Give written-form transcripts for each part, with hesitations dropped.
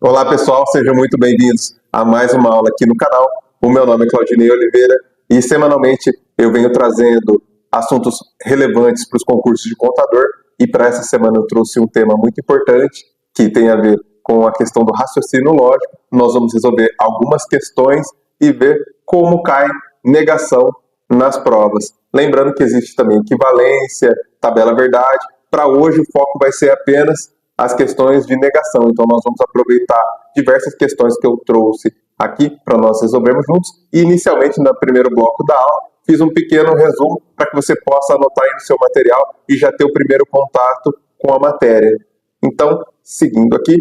Olá pessoal, sejam muito bem-vindos a mais uma aula aqui no canal. O meu nome é Claudinei Oliveira e semanalmente eu venho trazendo assuntos relevantes para os concursos de contador, e para essa semana eu trouxe um tema muito importante que tem a ver com a questão do raciocínio lógico. Nós vamos resolver algumas questões e ver como cai negação nas provas. Lembrando que existe também equivalência, tabela verdade. Para hoje o foco vai ser apenas as questões de negação. Então nós vamos aproveitar diversas questões que eu trouxe aqui para nós resolvermos juntos. E inicialmente, no primeiro bloco da aula, fiz um pequeno resumo para que você possa anotar aí no seu material e já ter o primeiro contato com a matéria. Então, seguindo aqui,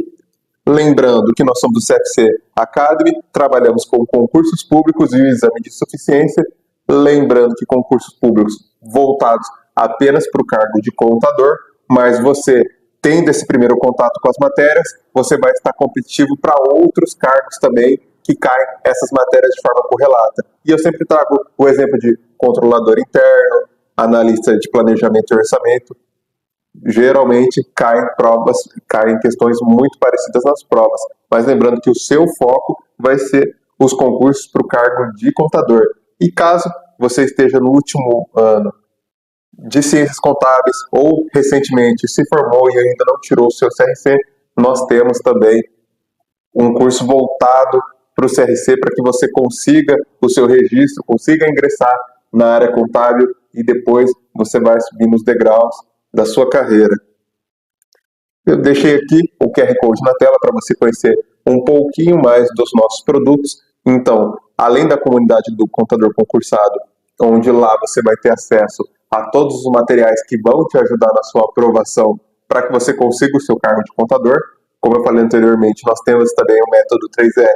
lembrando que nós somos do CFC Academy, trabalhamos com concursos públicos e o exame de suficiência. Lembrando que concursos públicos voltados apenas para o cargo de contador, mas você tendo esse primeiro contato com as matérias, você vai estar competitivo para outros cargos também que caem essas matérias de forma correlata. E eu sempre trago o exemplo de controlador interno, analista de planejamento e orçamento. Geralmente caem questões muito parecidas nas provas, mas lembrando que o seu foco vai ser os concursos para o cargo de contador. E caso você esteja no último ano de ciências contábeis ou recentemente se formou e ainda não tirou o seu CRC, nós temos também um curso voltado para o CRC para que você consiga o seu registro, consiga ingressar na área contábil e depois você vai subir nos degraus da sua carreira. Eu deixei aqui o QR Code na tela para você conhecer um pouquinho mais dos nossos produtos. Então, além da comunidade do contador concursado, onde lá você vai ter acesso a todos os materiais que vão te ajudar na sua aprovação para que você consiga o seu cargo de contador. Como eu falei anteriormente, nós temos também o método 3E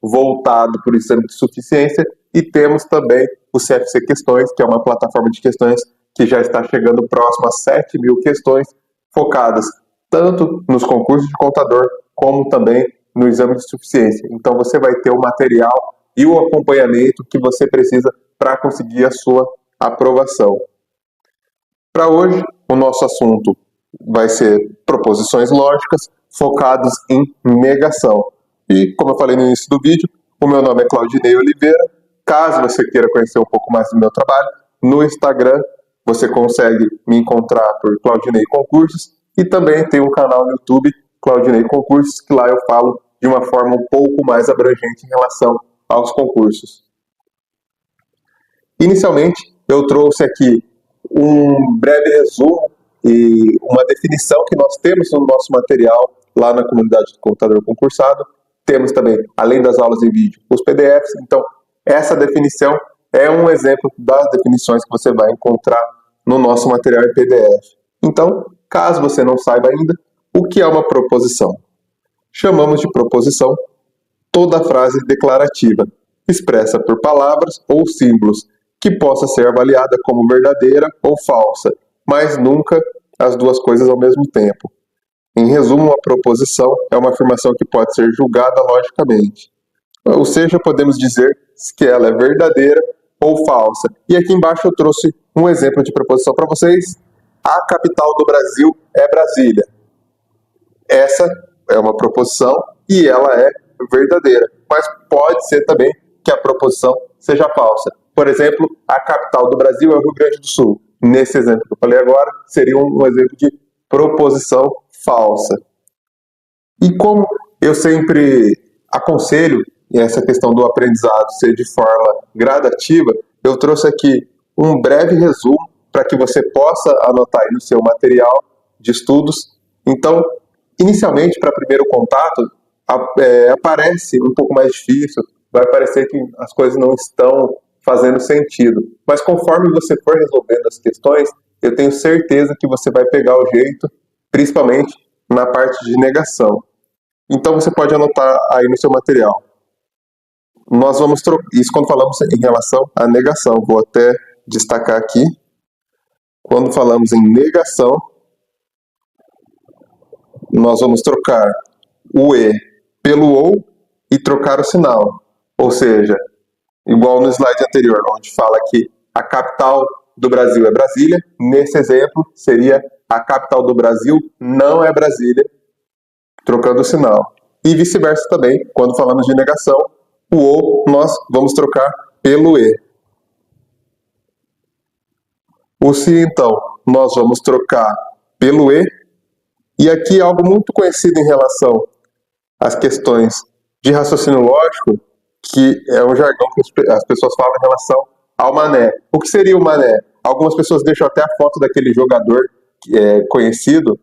voltado para o exame de suficiência e temos também o CFC Questões, que é uma plataforma de questões que já está chegando próximo a 7.000 questões focadas tanto nos concursos de contador como também no exame de suficiência. Então você vai ter o material e o acompanhamento que você precisa para conseguir a sua aprovação. Para hoje, o nosso assunto vai ser proposições lógicas focadas em negação. E, como eu falei no início do vídeo, o meu nome é Claudinei Oliveira. Caso você queira conhecer um pouco mais do meu trabalho, no Instagram você consegue me encontrar por Claudinei Concursos e também tem um canal no YouTube, Claudinei Concursos, que lá eu falo de uma forma um pouco mais abrangente em relação aos concursos. Inicialmente, eu trouxe aqui um breve resumo e uma definição que nós temos no nosso material lá na comunidade do contador concursado. Temos também, além das aulas em vídeo, os PDFs. Então, essa definição é um exemplo das definições que você vai encontrar no nosso material em PDF. Então, caso você não saiba ainda, o que é uma proposição? Chamamos de proposição toda frase declarativa, expressa por palavras ou símbolos, que possa ser avaliada como verdadeira ou falsa, mas nunca as duas coisas ao mesmo tempo. Em resumo, uma proposição é uma afirmação que pode ser julgada logicamente. Ou seja, podemos dizer que ela é verdadeira ou falsa. E aqui embaixo eu trouxe um exemplo de proposição para vocês. A capital do Brasil é Brasília. Essa é uma proposição e ela é verdadeira, mas pode ser também que a proposição seja falsa. Por exemplo, a capital do Brasil é o Rio Grande do Sul. Nesse exemplo que eu falei agora, seria um exemplo de proposição falsa. E como eu sempre aconselho essa questão do aprendizado ser de forma gradativa, eu trouxe aqui um breve resumo para que você possa anotar aí no seu material de estudos. Então, inicialmente, para primeiro contato, aparece um pouco mais difícil, vai parecer que as coisas não estão fazendo sentido. Mas conforme você for resolvendo as questões, eu tenho certeza que você vai pegar o jeito, principalmente na parte de negação. Então você pode anotar aí no seu material. Nós vamos trocar isso quando falamos em relação à negação. Vou até destacar aqui. Quando falamos em negação, nós vamos trocar o E pelo OU e trocar o sinal. Ou seja, igual no slide anterior, onde fala que a capital do Brasil é Brasília, nesse exemplo seria a capital do Brasil não é Brasília, trocando o sinal. E vice-versa também, quando falamos de negação, o ou nós vamos trocar pelo e. O se, então, nós vamos trocar pelo e. E aqui algo muito conhecido em relação às questões de raciocínio lógico, que é um jargão que as pessoas falam em relação ao mané. O que seria o mané? Algumas pessoas deixam até a foto daquele jogador conhecido,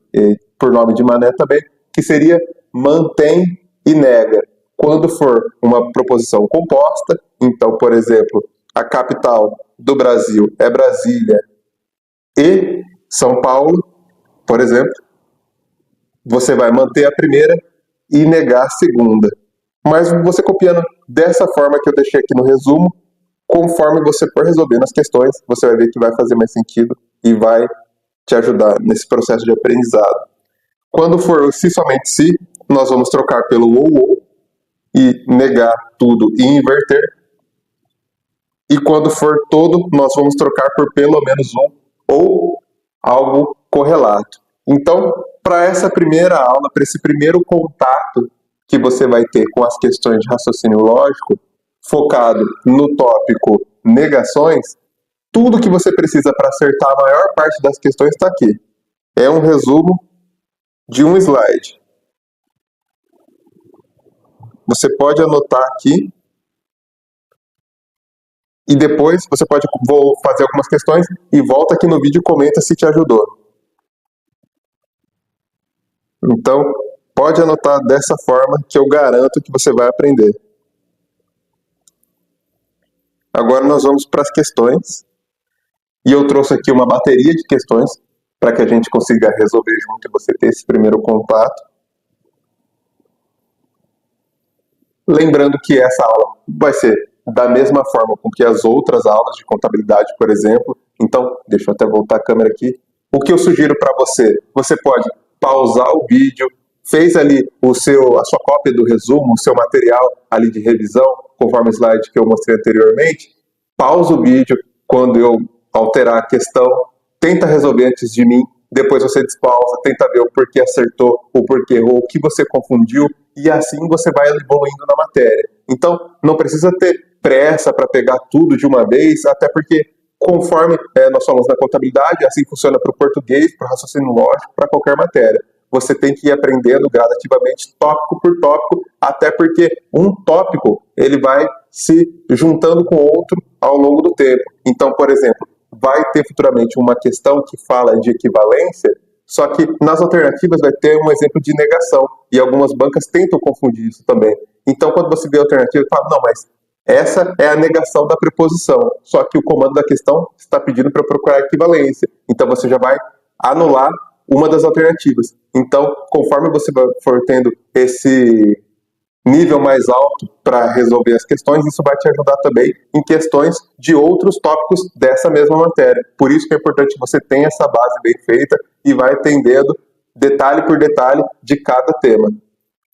por nome de mané também, que seria mantém e nega. Quando for uma proposição composta, então, por exemplo, a capital do Brasil é Brasília e São Paulo, por exemplo, você vai manter a primeira e negar a segunda. Mas você copiando dessa forma que eu deixei aqui no resumo, conforme você for resolvendo as questões, você vai ver que vai fazer mais sentido e vai te ajudar nesse processo de aprendizado. Quando for o se, somente se, nós vamos trocar pelo ou e negar tudo e inverter. E quando for todo, nós vamos trocar por pelo menos um ou algo correlato. Então, para essa primeira aula, para esse primeiro contato que você vai ter com as questões de raciocínio lógico, focado no tópico negações, tudo que você precisa para acertar a maior parte das questões está aqui. É um resumo de um slide. Você pode anotar aqui e depois você pode fazer algumas questões e volta aqui no vídeo e comenta se te ajudou. Então, pode anotar dessa forma que eu garanto que você vai aprender. Agora nós vamos para as questões. E eu trouxe aqui uma bateria de questões para que a gente consiga resolver junto e você ter esse primeiro contato. Lembrando que essa aula vai ser da mesma forma com que as outras aulas de contabilidade, por exemplo. Então, deixa eu até voltar a câmera aqui. O que eu sugiro para você? Você pode pausar o vídeo, fez ali a sua cópia do resumo, o seu material ali de revisão, conforme o slide que eu mostrei anteriormente. Pausa o vídeo quando eu alterar a questão, tenta resolver antes de mim, depois você despausa, tenta ver o porquê acertou, o porquê errou, o que você confundiu, e assim você vai evoluindo na matéria. Então, não precisa ter pressa para pegar tudo de uma vez, até porque conforme nós falamos na contabilidade, assim funciona para o português, para o raciocínio lógico, para qualquer matéria. Você tem que ir aprendendo gradativamente, tópico por tópico, até porque um tópico ele vai se juntando com outro ao longo do tempo. Então, por exemplo, vai ter futuramente uma questão que fala de equivalência, só que nas alternativas vai ter um exemplo de negação, e algumas bancas tentam confundir isso também. Então, quando você vê a alternativa, fala, não, mas essa é a negação da preposição, só que o comando da questão está pedindo para procurar equivalência. Então, você já vai anular uma das alternativas. Então, conforme você for tendo esse nível mais alto para resolver as questões, isso vai te ajudar também em questões de outros tópicos dessa mesma matéria. Por isso que é importante que você tenha essa base bem feita e vai entendendo detalhe por detalhe de cada tema.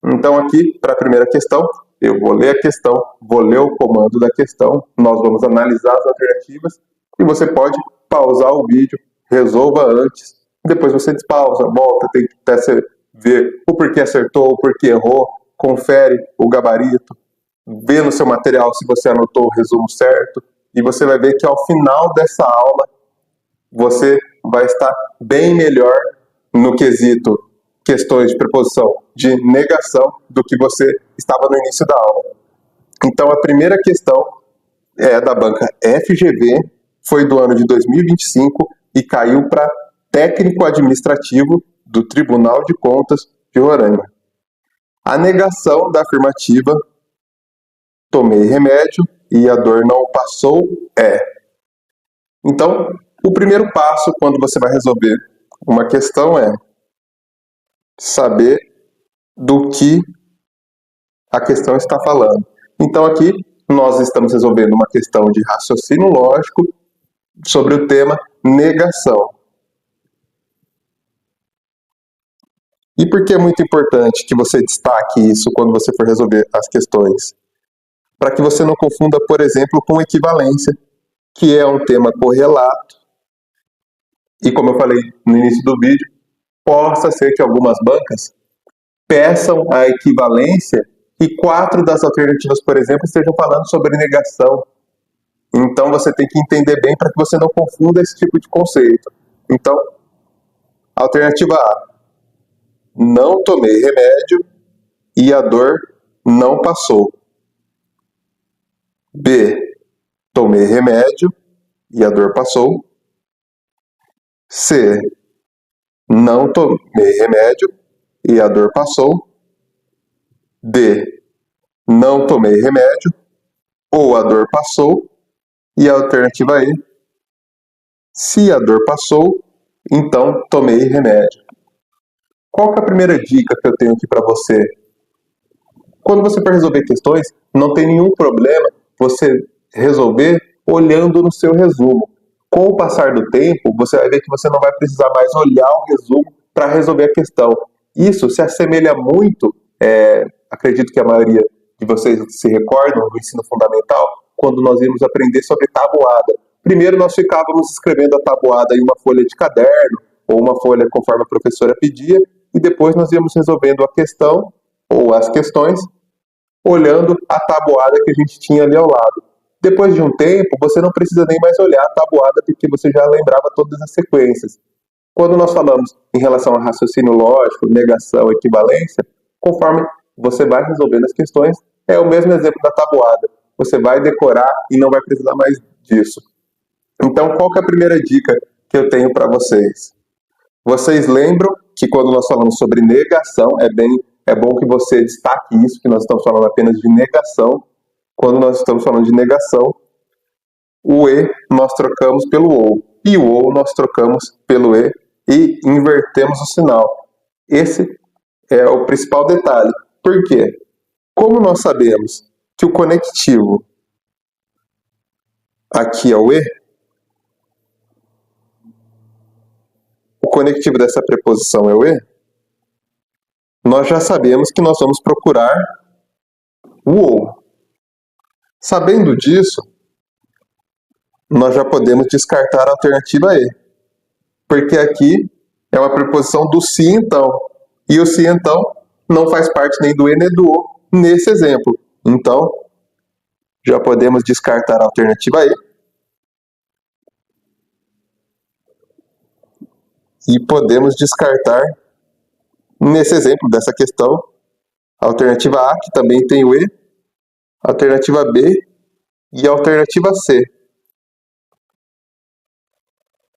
Então aqui, para a primeira questão, eu vou ler a questão, vou ler o comando da questão, nós vamos analisar as alternativas e você pode pausar o vídeo, resolva antes, depois você despausa, volta, tem que até ver o porquê acertou, o porquê errou, confere o gabarito, vê no seu material se você anotou o resumo certo, e você vai ver que ao final dessa aula, você vai estar bem melhor no quesito questões de preposição de negação do que você estava no início da aula. Então a primeira questão é da banca FGV, foi do ano de 2025 e caiu para técnico administrativo do Tribunal de Contas de Roraima. A negação da afirmativa, tomei remédio e a dor não passou, é. Então, o primeiro passo quando você vai resolver uma questão é saber do que a questão está falando. Então, aqui nós estamos resolvendo uma questão de raciocínio lógico sobre o tema negação. E por que é muito importante que você destaque isso quando você for resolver as questões? Para que você não confunda, por exemplo, com equivalência, que é um tema correlato. E como eu falei no início do vídeo, possa ser que algumas bancas peçam a equivalência e 4 das alternativas, por exemplo, estejam falando sobre negação. Então, você tem que entender bem para que você não confunda esse tipo de conceito. Então, alternativa A, não tomei remédio e a dor não passou. B, tomei remédio e a dor passou. C, não tomei remédio e a dor passou. D, não tomei remédio ou a dor passou. E a alternativa E, se a dor passou, então tomei remédio. Qual que é a primeira dica que eu tenho aqui para você? Quando você for resolver questões, não tem nenhum problema você resolver olhando no seu resumo. Com o passar do tempo, você vai ver que você não vai precisar mais olhar o resumo para resolver a questão. Isso se assemelha muito, acredito que a maioria de vocês se recordam do ensino fundamental, quando nós íamos aprender sobre tabuada. Primeiro nós ficávamos escrevendo a tabuada em uma folha de caderno, ou uma folha conforme a professora pedia, e depois nós íamos resolvendo a questão, ou as questões, olhando a tabuada que a gente tinha ali ao lado. Depois de um tempo, você não precisa nem mais olhar a tabuada, porque você já lembrava todas as sequências. Quando nós falamos em relação a raciocínio lógico, negação, equivalência, conforme você vai resolvendo as questões, é o mesmo exemplo da tabuada. Você vai decorar e não vai precisar mais disso. Então, qual que é a primeira dica que eu tenho para vocês? Vocês lembram que quando nós falamos sobre negação, é bom que você destaque isso, que nós estamos falando apenas de negação. Quando nós estamos falando de negação, o E nós trocamos pelo OU. E o OU nós trocamos pelo E e invertemos o sinal. Esse é o principal detalhe. Por quê? Como nós sabemos que o conectivo aqui é o E, o conectivo dessa preposição é o E, nós já sabemos que nós vamos procurar o OU. Sabendo disso, nós já podemos descartar a alternativa E, porque aqui é uma preposição do se então, e o se então não faz parte nem do E nem do O nesse exemplo. Então, já podemos descartar a alternativa E e podemos descartar, nesse exemplo dessa questão, a alternativa A, que também tem o E, a alternativa B e a alternativa C.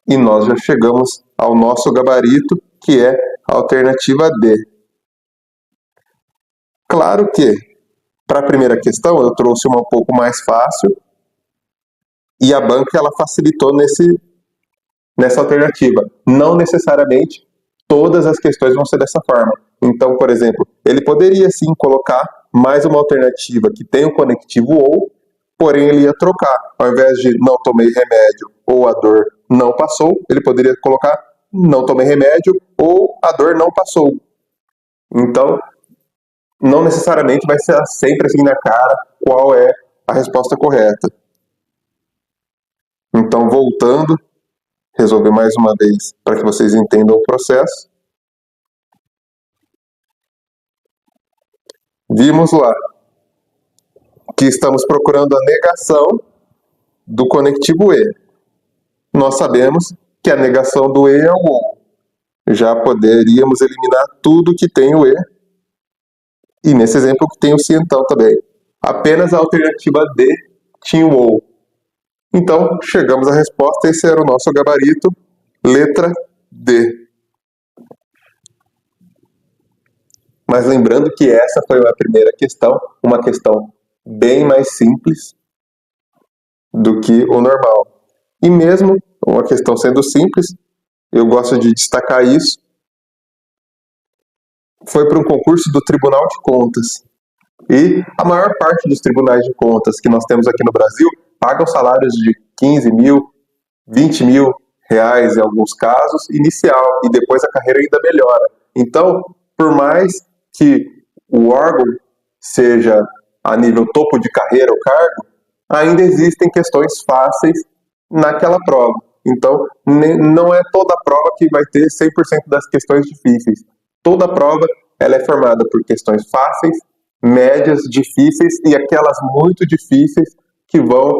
E nós já chegamos ao nosso gabarito, que é a alternativa D. Claro que, para a primeira questão, eu trouxe uma um pouco mais fácil, e a banca ela facilitou nessa alternativa. Não necessariamente todas as questões vão ser dessa forma. Então, por exemplo, ele poderia sim colocar mais uma alternativa que tem o conectivo OU, porém ele ia trocar. Ao invés de não tomei remédio ou a dor não passou, ele poderia colocar não tomei remédio ou a dor não passou. Então, não necessariamente vai ser sempre assim na cara qual é a resposta correta. Então, voltando, resolver mais uma vez para que vocês entendam o processo. Vimos lá que estamos procurando a negação do conectivo E. Nós sabemos que a negação do E é o OU. Já poderíamos eliminar tudo que tem o E. E nesse exemplo que tem o se então também. Apenas a alternativa D tinha o OU. Então, chegamos à resposta, esse era o nosso gabarito, letra D. Mas lembrando que essa foi a primeira questão, uma questão bem mais simples do que o normal. E mesmo uma questão sendo simples, eu gosto de destacar isso, foi para um concurso do Tribunal de Contas. E a maior parte dos tribunais de contas que nós temos aqui no Brasil pagam salários de 15 mil, 20 mil reais em alguns casos, inicial, e depois a carreira ainda melhora. Então, por mais que o órgão seja a nível topo de carreira o cargo, ainda existem questões fáceis naquela prova. Então, não é toda prova que vai ter 100% das questões difíceis. Toda prova ela é formada por questões fáceis, médias, difíceis e aquelas muito difíceis que vão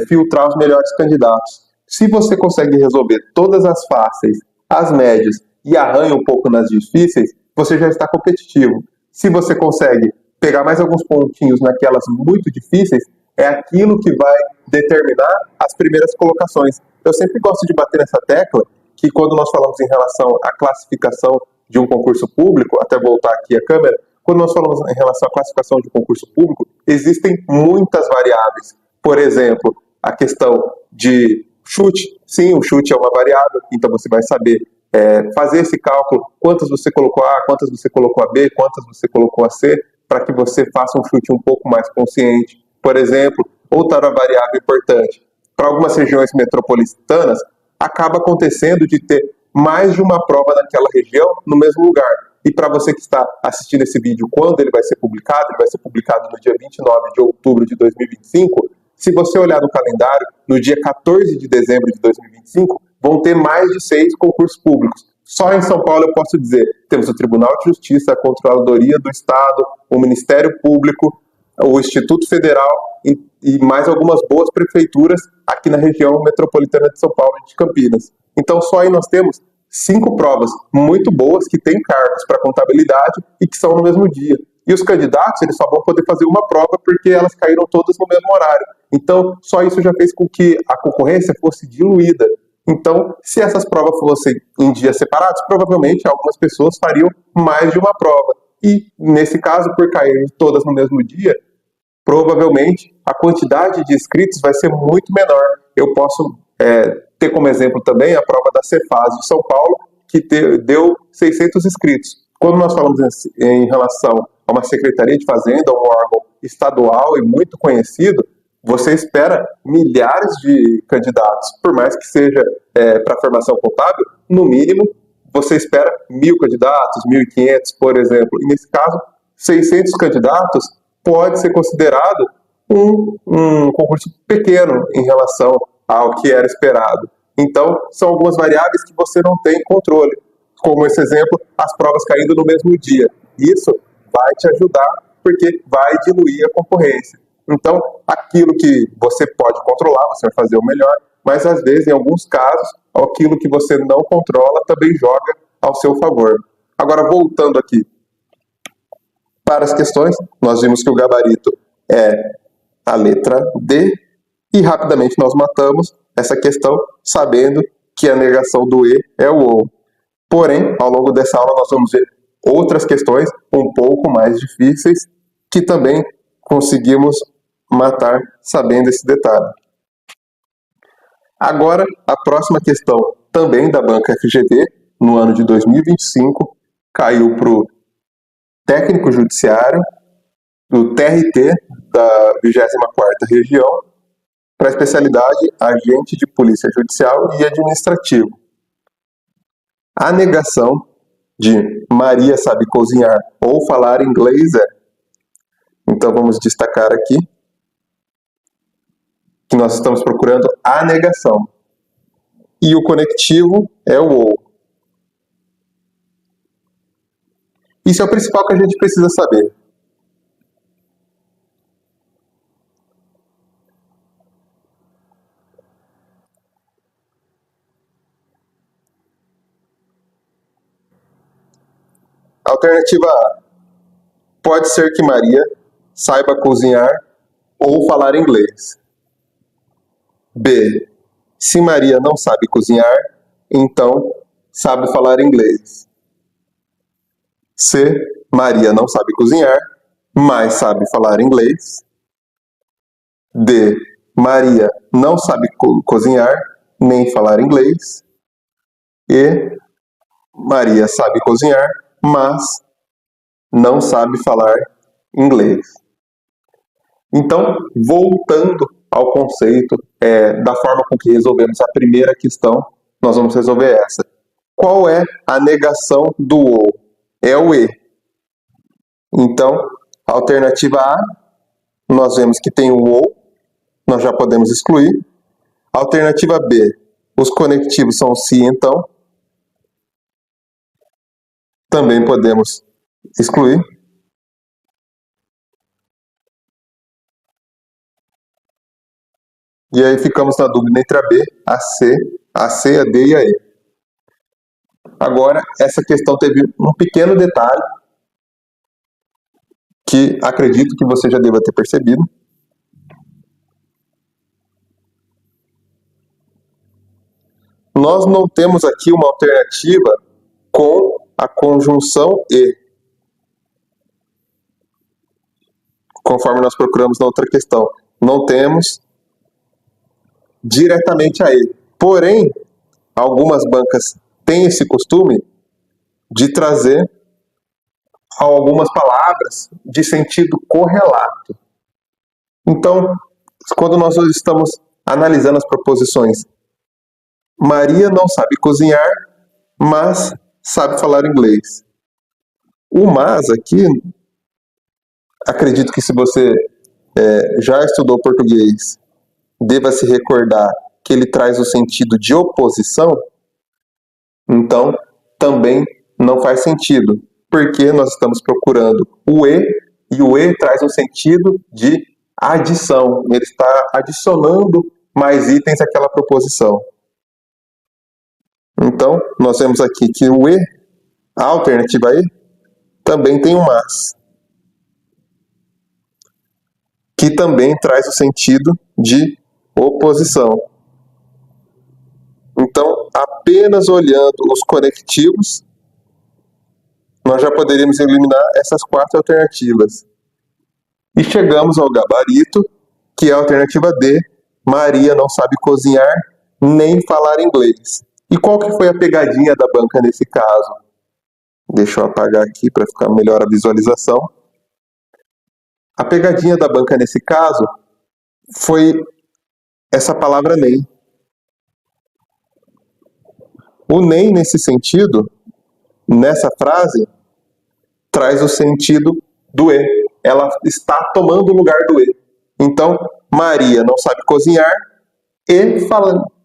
filtrar os melhores candidatos. Se você consegue resolver todas as fáceis, as médias e arranha um pouco nas difíceis, você já está competitivo. Se você consegue pegar mais alguns pontinhos naquelas muito difíceis, é aquilo que vai determinar as primeiras colocações. Eu sempre gosto de bater nessa tecla que quando nós falamos em relação à classificação de um concurso público, até voltar aqui a câmera, quando nós falamos em relação à classificação de um concurso público, existem muitas variáveis. Por exemplo, a questão de chute. Sim, o chute é uma variável, então você vai saber fazer esse cálculo, quantas você colocou A, quantas você colocou a B, quantas você colocou a C, para que você faça um chute um pouco mais consciente. Por exemplo, outra variável importante, para algumas regiões metropolitanas, acaba acontecendo de ter mais de uma prova naquela região no mesmo lugar. E para você que está assistindo esse vídeo, quando ele vai ser publicado no dia 29 de outubro de 2025, se você olhar no calendário, no dia 14 de dezembro de 2025, vão ter mais de 6 concursos públicos. Só em São Paulo eu posso dizer, temos o Tribunal de Justiça, a Controladoria do Estado, o Ministério Público, o Instituto Federal e mais algumas boas prefeituras aqui na região metropolitana de São Paulo e de Campinas. Então só aí nós temos 5 provas muito boas que têm cargos para contabilidade e que são no mesmo dia. E os candidatos, eles só vão poder fazer uma prova porque elas caíram todas no mesmo horário. Então, só isso já fez com que a concorrência fosse diluída. Então, se essas provas fossem em dias separados, provavelmente algumas pessoas fariam mais de uma prova. E, nesse caso, por caírem todas no mesmo dia, provavelmente a quantidade de inscritos vai ser muito menor. Eu posso ter como exemplo também a prova da Cefaz de São Paulo, que deu 600 inscritos. Quando nós falamos em relação a uma Secretaria de Fazenda, um órgão estadual e muito conhecido, você espera milhares de candidatos, por mais que seja para formação contábil, no mínimo você espera 1.000 candidatos, 1.500, por exemplo. E nesse caso, 600 candidatos pode ser considerado um concurso pequeno em relação ao que era esperado. Então, são algumas variáveis que você não tem controle, como esse exemplo, as provas caindo no mesmo dia. Isso vai te ajudar, porque vai diluir a concorrência. Então, aquilo que você pode controlar, você vai fazer o melhor, mas às vezes, em alguns casos, aquilo que você não controla também joga ao seu favor. Agora, voltando aqui para as questões, nós vimos que o gabarito é a letra D e rapidamente nós matamos essa questão sabendo que a negação do E é o OU. Porém, ao longo dessa aula nós vamos ver outras questões um pouco mais difíceis que também conseguimos matar sabendo esse detalhe. Agora, a próxima questão também da banca FGV, no ano de 2025, caiu para o técnico judiciário, do TRT da 24ª região, para a especialidade agente de polícia judicial e administrativo. A negação de Maria sabe cozinhar ou falar inglês é. Então vamos destacar aqui que nós estamos procurando a negação. E o conectivo é o ou. Isso é o principal que a gente precisa saber. Alternativa A. Pode ser que Maria saiba cozinhar ou falar inglês. B. Se Maria não sabe cozinhar, então sabe falar inglês. C. Maria não sabe cozinhar, mas sabe falar inglês. D. Maria não sabe cozinhar, nem falar inglês. E. Maria sabe cozinhar, mas não sabe falar inglês. Então, voltando ao conceito da forma com que resolvemos a primeira questão, nós vamos resolver essa. Qual é a negação do ou? É o e. Então, a alternativa A, nós vemos que tem o ou, nós já podemos excluir. A alternativa B, os conectivos são se então. Também podemos excluir. E aí ficamos na dúvida entre a B, a C, a D e a E. Agora, essa questão teve um pequeno detalhe que acredito que você já deva ter percebido. Nós não temos aqui uma alternativa com a conjunção E, conforme nós procuramos na outra questão. Não temos diretamente a E. Porém, algumas bancas têm esse costume de trazer algumas palavras de sentido correlato. Então, quando nós estamos analisando as proposições, Maria não sabe cozinhar, mas sabe falar inglês. O mas aqui, acredito que se você já estudou português, deva se recordar que ele traz o sentido de oposição, então também não faz sentido, porque nós estamos procurando o e o E traz um sentido de adição, ele está adicionando mais itens àquela proposição. Então, nós vemos aqui que o E, a alternativa E, também tem um mas, que também traz o sentido de oposição. Então, apenas olhando os conectivos, nós já poderíamos eliminar essas 4 alternativas. E chegamos ao gabarito, que é a alternativa D, Maria não sabe cozinhar nem falar inglês. E qual que foi a pegadinha da banca nesse caso? Deixa eu apagar aqui para ficar melhor a visualização. A pegadinha da banca nesse caso foi essa palavra nem. O nem, nesse sentido, nessa frase, traz o sentido do E. Ela está tomando o lugar do E. Então, Maria não sabe cozinhar e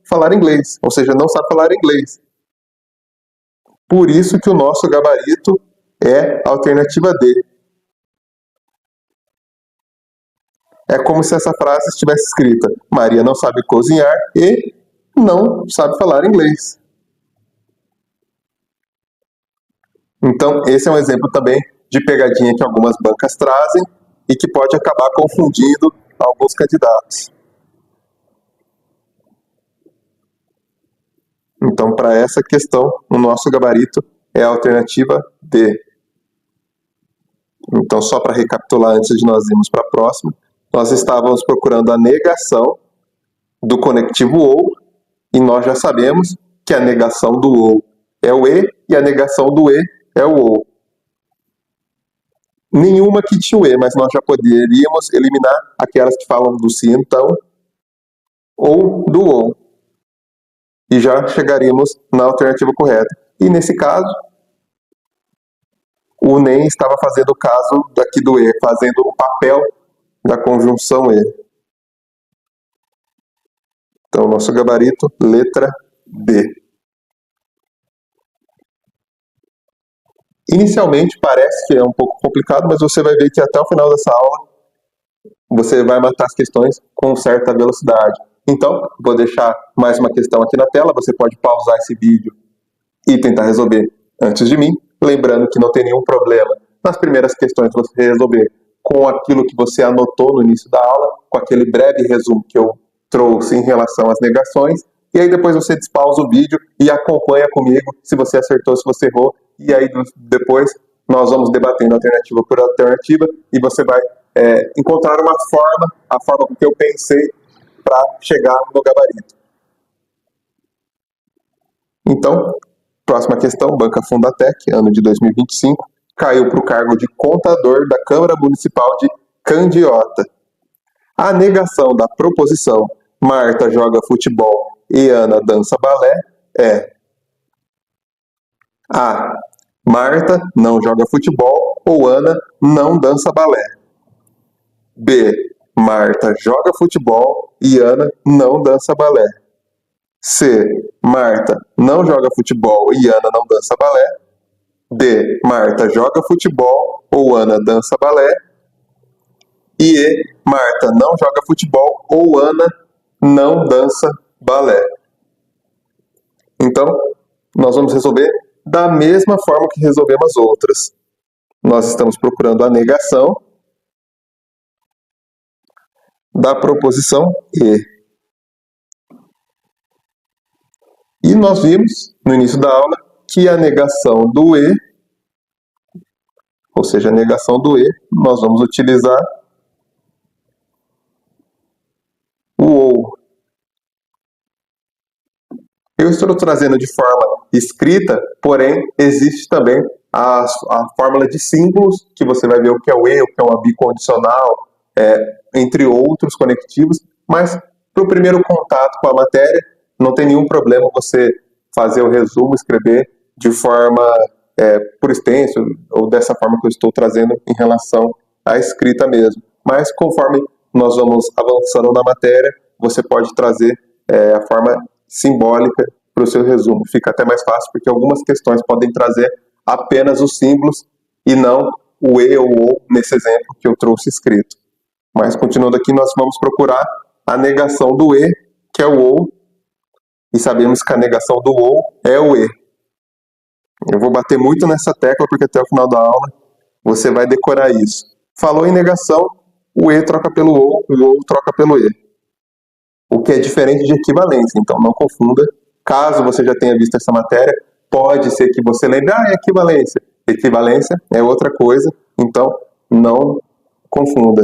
falar inglês, ou seja, não sabe falar inglês. Por isso que o nosso gabarito é a alternativa D. É como se essa frase estivesse escrita: Maria não sabe cozinhar e não sabe falar inglês. Então, esse é um exemplo também de pegadinha que algumas bancas trazem e que pode acabar confundindo alguns candidatos. Então, para essa questão, o nosso gabarito é a alternativa D. Então, só para recapitular antes de nós irmos para a próxima, nós estávamos procurando a negação do conectivo OU, e nós já sabemos que a negação do OU é o E e a negação do E é o OU. Nenhuma que tinha o E, mas nós já poderíamos eliminar aquelas que falam do se então ou do OU. E já chegaríamos na alternativa correta. E nesse caso, o NEM estava fazendo o caso daqui do E, fazendo o papel da conjunção E. Então, nosso gabarito, letra D. Inicialmente parece que é um pouco complicado, mas você vai ver que até o final dessa aula você vai matar as questões com certa velocidade. Então, vou deixar mais uma questão aqui na tela, você pode pausar esse vídeo e tentar resolver antes de mim, lembrando que não tem nenhum problema nas primeiras questões você resolver com aquilo que você anotou no início da aula, com aquele breve resumo que eu trouxe em relação às negações, e aí depois você despausa o vídeo e acompanha comigo se você acertou, se você errou, e aí depois nós vamos debatendo alternativa por alternativa e você vai encontrar uma forma, a forma que eu pensei para chegar no gabarito. Então, próxima questão, Banca Fundatec, ano de 2025, caiu para o cargo de contador da Câmara Municipal de Candiota. A negação da proposição Marta joga futebol e Ana dança balé é: A. Marta não joga futebol ou Ana não dança balé. B. Marta joga futebol e Ana não dança balé. C. Marta não joga futebol e Ana não dança balé. D. Marta joga futebol ou Ana dança balé. E E. Marta não joga futebol ou Ana não dança balé. Então, nós vamos resolver da mesma forma que resolvemos as outras. Nós estamos procurando a negação da proposição E. E nós vimos no início da aula que a negação do E, ou seja, a negação do E, nós vamos utilizar o OU. Eu estou trazendo de forma escrita, porém, existe também a fórmula de símbolos, que você vai ver o que é o E, o que é uma bicondicional, entre outros conectivos, mas para o primeiro contato com a matéria, não tem nenhum problema você fazer o resumo, escrever de forma por extenso, ou dessa forma que eu estou trazendo em relação à escrita mesmo. Mas conforme nós vamos avançando na matéria, você pode trazer a forma simbólica para o seu resumo. Fica até mais fácil, porque algumas questões podem trazer apenas os símbolos e não o E ou O nesse exemplo que eu trouxe escrito. Mas continuando aqui, nós vamos procurar a negação do E, que é o OU, e sabemos que a negação do OU é o E. Eu vou bater muito nessa tecla, porque até o final da aula você vai decorar isso. Falou em negação, o E troca pelo OU, o OU troca pelo E. O que é diferente de equivalência, então não confunda. Caso você já tenha visto essa matéria, pode ser que você lembre, é equivalência. Equivalência é outra coisa, então não confunda.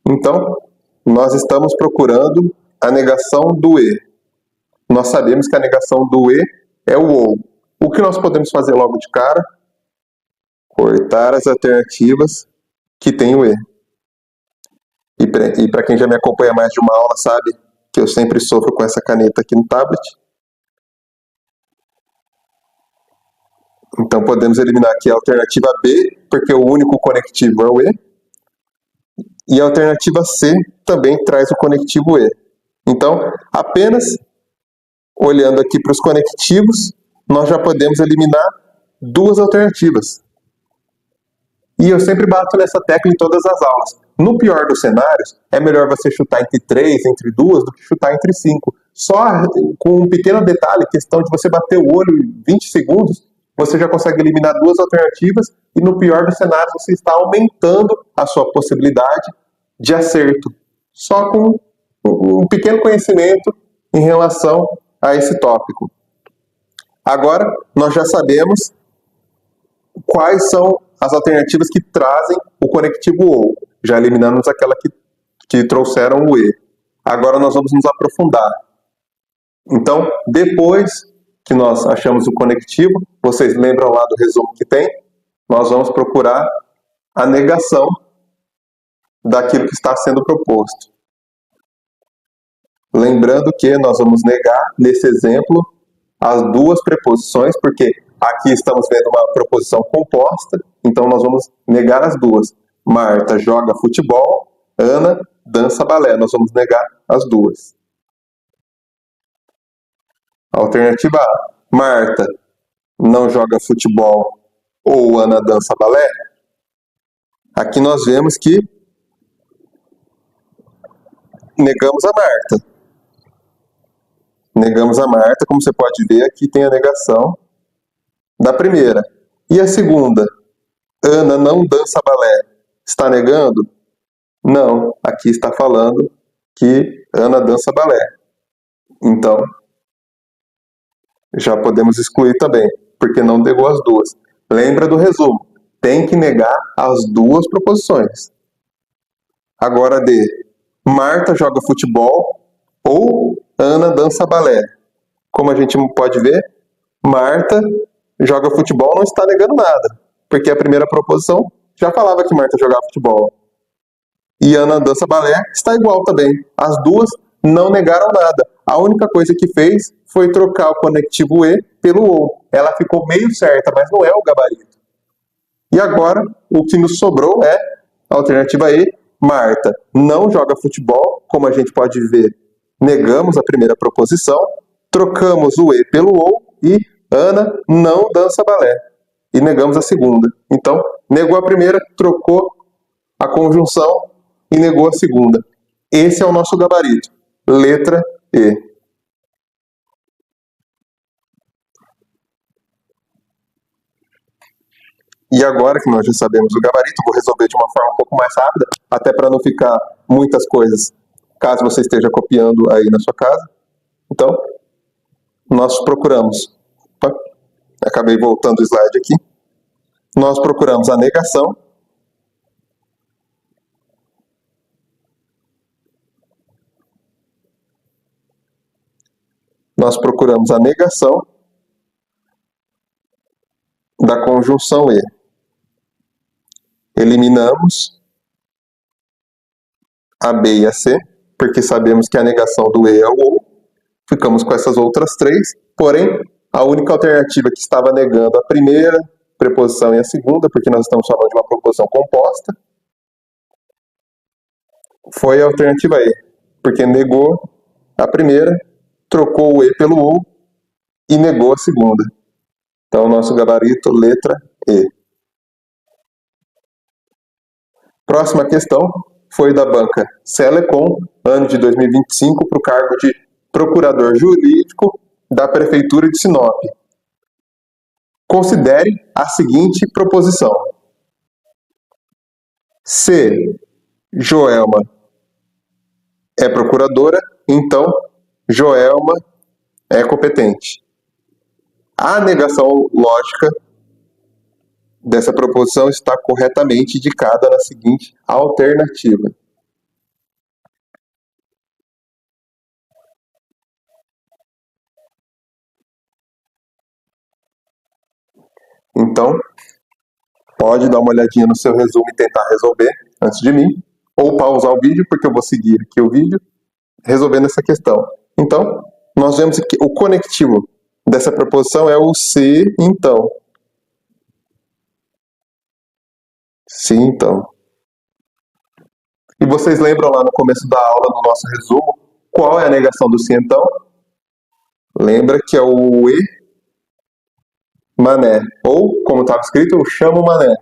Então, nós estamos procurando a negação do E. Nós sabemos que a negação do E é o OU. O que nós podemos fazer logo de cara? Cortar as alternativas que tem o E. E para quem já me acompanha mais de uma aula sabe que eu sempre sofro com essa caneta aqui no tablet. Então podemos eliminar aqui a alternativa B, porque o único conectivo é o E. E a alternativa C também traz o conectivo E. Então, apenas olhando aqui para os conectivos, nós já podemos eliminar duas alternativas. E eu sempre bato nessa tecla em todas as aulas. No pior dos cenários, é melhor você chutar entre 3, entre 2, do que chutar entre 5. Só com um pequeno detalhe, questão de você bater o olho em 20 segundos, você já consegue eliminar duas alternativas e no pior dos cenários você está aumentando a sua possibilidade de acerto. Só com um pequeno conhecimento em relação a esse tópico. Agora, nós já sabemos quais são as alternativas que trazem o conectivo OU. Já eliminamos aquela que trouxeram o E. Agora nós vamos nos aprofundar. Então, depois que nós achamos o conectivo, vocês lembram lá do resumo que tem? Nós vamos procurar a negação daquilo que está sendo proposto. Lembrando que nós vamos negar, nesse exemplo, as duas preposições, porque aqui estamos vendo uma proposição composta, então nós vamos negar as duas. Marta joga futebol, Ana dança balé. Nós vamos negar as duas. Alternativa A. Marta não joga futebol ou Ana dança balé. Aqui nós vemos que negamos a Marta. Negamos a Marta, como você pode ver, aqui tem a negação da primeira. E a segunda? Ana não dança balé. Está negando? Não, aqui está falando que Ana dança balé. Então, já podemos excluir também, porque não negou as duas. Lembra do resumo, tem que negar as duas proposições. Agora D. Marta joga futebol ou Ana dança balé. Como a gente pode ver, Marta joga futebol não está negando nada, porque a primeira proposição já falava que Marta jogava futebol. E Ana dança balé está igual também. As duas não negaram nada. A única coisa que fez foi trocar o conectivo E pelo OU. Ela ficou meio certa, mas não é o gabarito. E agora, o que nos sobrou é a alternativa E. Marta não joga futebol, como a gente pode ver, negamos a primeira proposição, Trocamos o E pelo OU e Ana não dança balé. E negamos a segunda. Então, negou a primeira, trocou a conjunção e negou a segunda. Esse é o nosso gabarito. Letra E. E agora que nós já sabemos o gabarito, vou resolver de uma forma um pouco mais rápida, até para não ficar muitas coisas, caso você esteja copiando aí na sua casa. Então, nós procuramos... Opa, acabei voltando o slide aqui. Nós procuramos a negação. Nós procuramos a negação da conjunção E. Eliminamos a B e a C, porque sabemos que a negação do E é o OU. Ficamos com essas outras três, porém, a única alternativa que estava negando a primeira preposição e a segunda, porque nós estamos falando de uma proposição composta, foi a alternativa E, porque negou a primeira, trocou o E pelo OU e negou a segunda. Então, nosso gabarito, letra E. Próxima questão foi da banca Selecom, ano de 2025, para o cargo de procurador jurídico da Prefeitura de Sinop. Considere a seguinte proposição. Se Joelma é procuradora, então Joelma é competente. A negação lógica dessa proposição está corretamente indicada na seguinte alternativa. Então, pode dar uma olhadinha no seu resumo e tentar resolver antes de mim, ou pausar o vídeo, porque eu vou seguir aqui o vídeo, resolvendo essa questão. Então, nós vemos que o conectivo dessa proposição é o se, então. Se, então. E vocês lembram lá no começo da aula, no nosso resumo, qual é a negação do se, então? Lembra que é o e mané, ou, como estava escrito, eu chamo mané.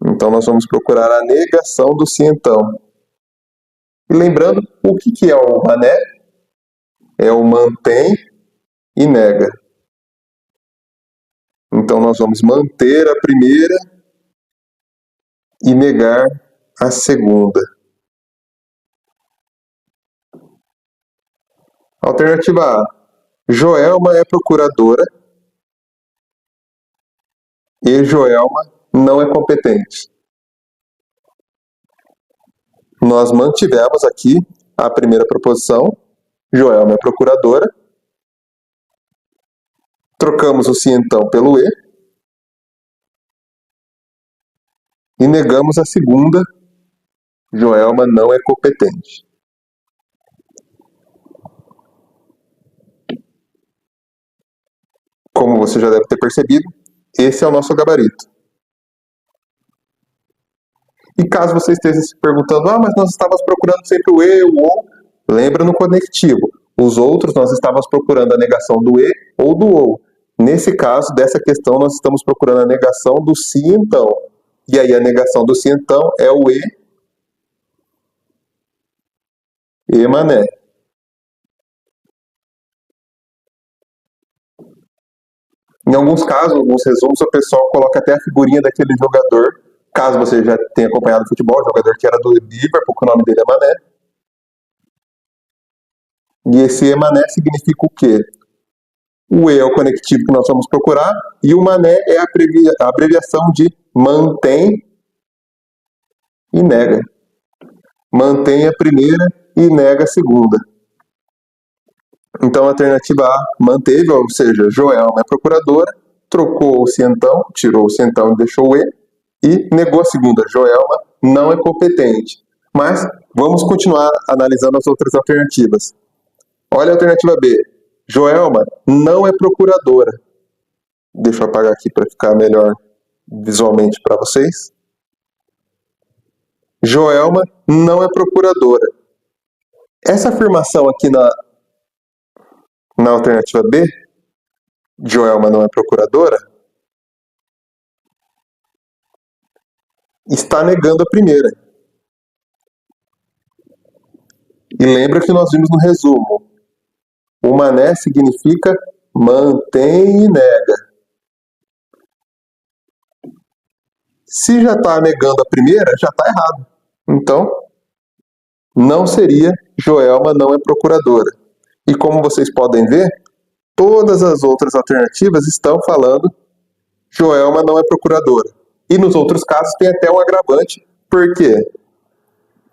Então, nós vamos procurar a negação do se, então. E lembrando, o que é o mané? É o mantém e nega. Então, nós vamos manter a primeira e negar a segunda. Alternativa A. Joelma é procuradora e Joelma não é competente. Nós mantivemos aqui a primeira proposição. Joelma é procuradora. Trocamos o se então pelo e. E negamos a segunda. Joelma não é competente. Como você já deve ter percebido, esse é o nosso gabarito. E caso você esteja se perguntando, mas nós estávamos procurando sempre o e, o ou, lembra no conectivo. Os outros nós estávamos procurando a negação do e ou do ou. Nesse caso, dessa questão, nós estamos procurando a negação do se então. E aí a negação do se então é o e mané. Em alguns casos, alguns resumos, o pessoal coloca até a figurinha daquele jogador, caso você já tenha acompanhado o futebol, o jogador que era do Liverpool, que o nome dele é Mané. E esse e mané significa o quê? O e é o conectivo que nós vamos procurar, e o mané é a abreviação de mantém e nega. Mantém a primeira e nega a segunda. Então, a alternativa A manteve, ou seja, Joelma é procuradora, trocou o se então, tirou o se então e deixou o e negou a segunda, Joelma não é competente. Mas vamos continuar analisando as outras alternativas. Olha a alternativa B, Joelma não é procuradora. Deixa eu apagar aqui para ficar melhor visualmente para vocês. Joelma não é procuradora. Essa afirmação aqui na alternativa B, Joelma não é procuradora, está negando a primeira. E lembra que nós vimos no resumo, o mané significa mantém e nega. Se já está negando a primeira, já está errado. Então, não seria Joelma não é procuradora. E como vocês podem ver, todas as outras alternativas estão falando Joelma não é procuradora. E nos outros casos tem até um agravante. Por quê?